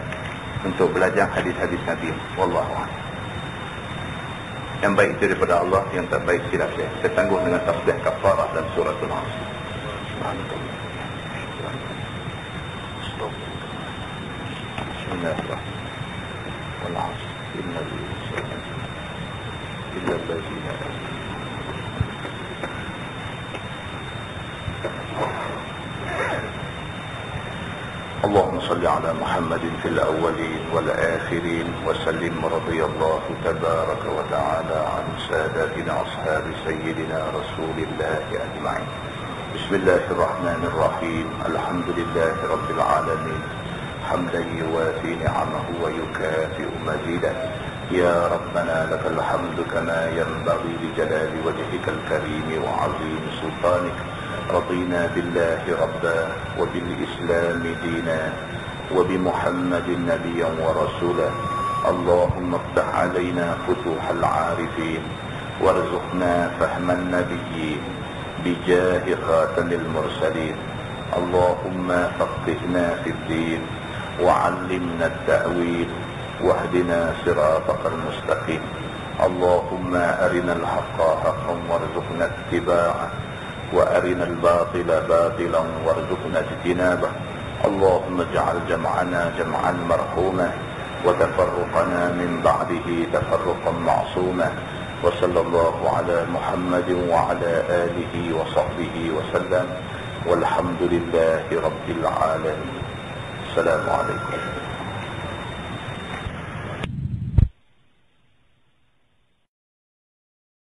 untuk belajar hadis-hadis Nabi. Wallahu a'lam. Yang baik itu daripada Allah, yang tak baik silap saya. Saya tangguh dengan tasbih kafarah dan suratul Asr. Bismillahirrahmanirrahim. Wal 'asr innal insana illa allazina اللهم صل على محمد في الأولين والآخرين وسلم رضي الله تبارك وتعالى عن ساداتنا أصحاب سيدنا رسول الله أجمعين. بسم الله الرحمن الرحيم. الحمد لله رب العالمين حمدا يوافي نعمه ويكافئ مزيده. يا ربنا لك الحمد كما ينبغي لجلال وجهك الكريم وعظيم سلطانك. رضينا بالله ربا وبالإسلام دينا وبمحمد نبيا ورسولا. اللهم افتح علينا فتوح العارفين وارزقنا فهم النبيين بجاه خاتم المرسلين. اللهم فقهنا في الدين وعلمنا التأويل واهدنا صراطك المستقيم. اللهم أرنا الحق حقا وارزقنا اتباعه وأرنا الباطل باطلا وارزقنا اجتنابه. اللهم اجعل جمعنا جمعا مرحوما وتفرقنا من بعده تفرقا معصوما. وصلى الله على محمد وعلى آله وصحبه وسلم والحمد لله رب العالمين. السلام عليكم.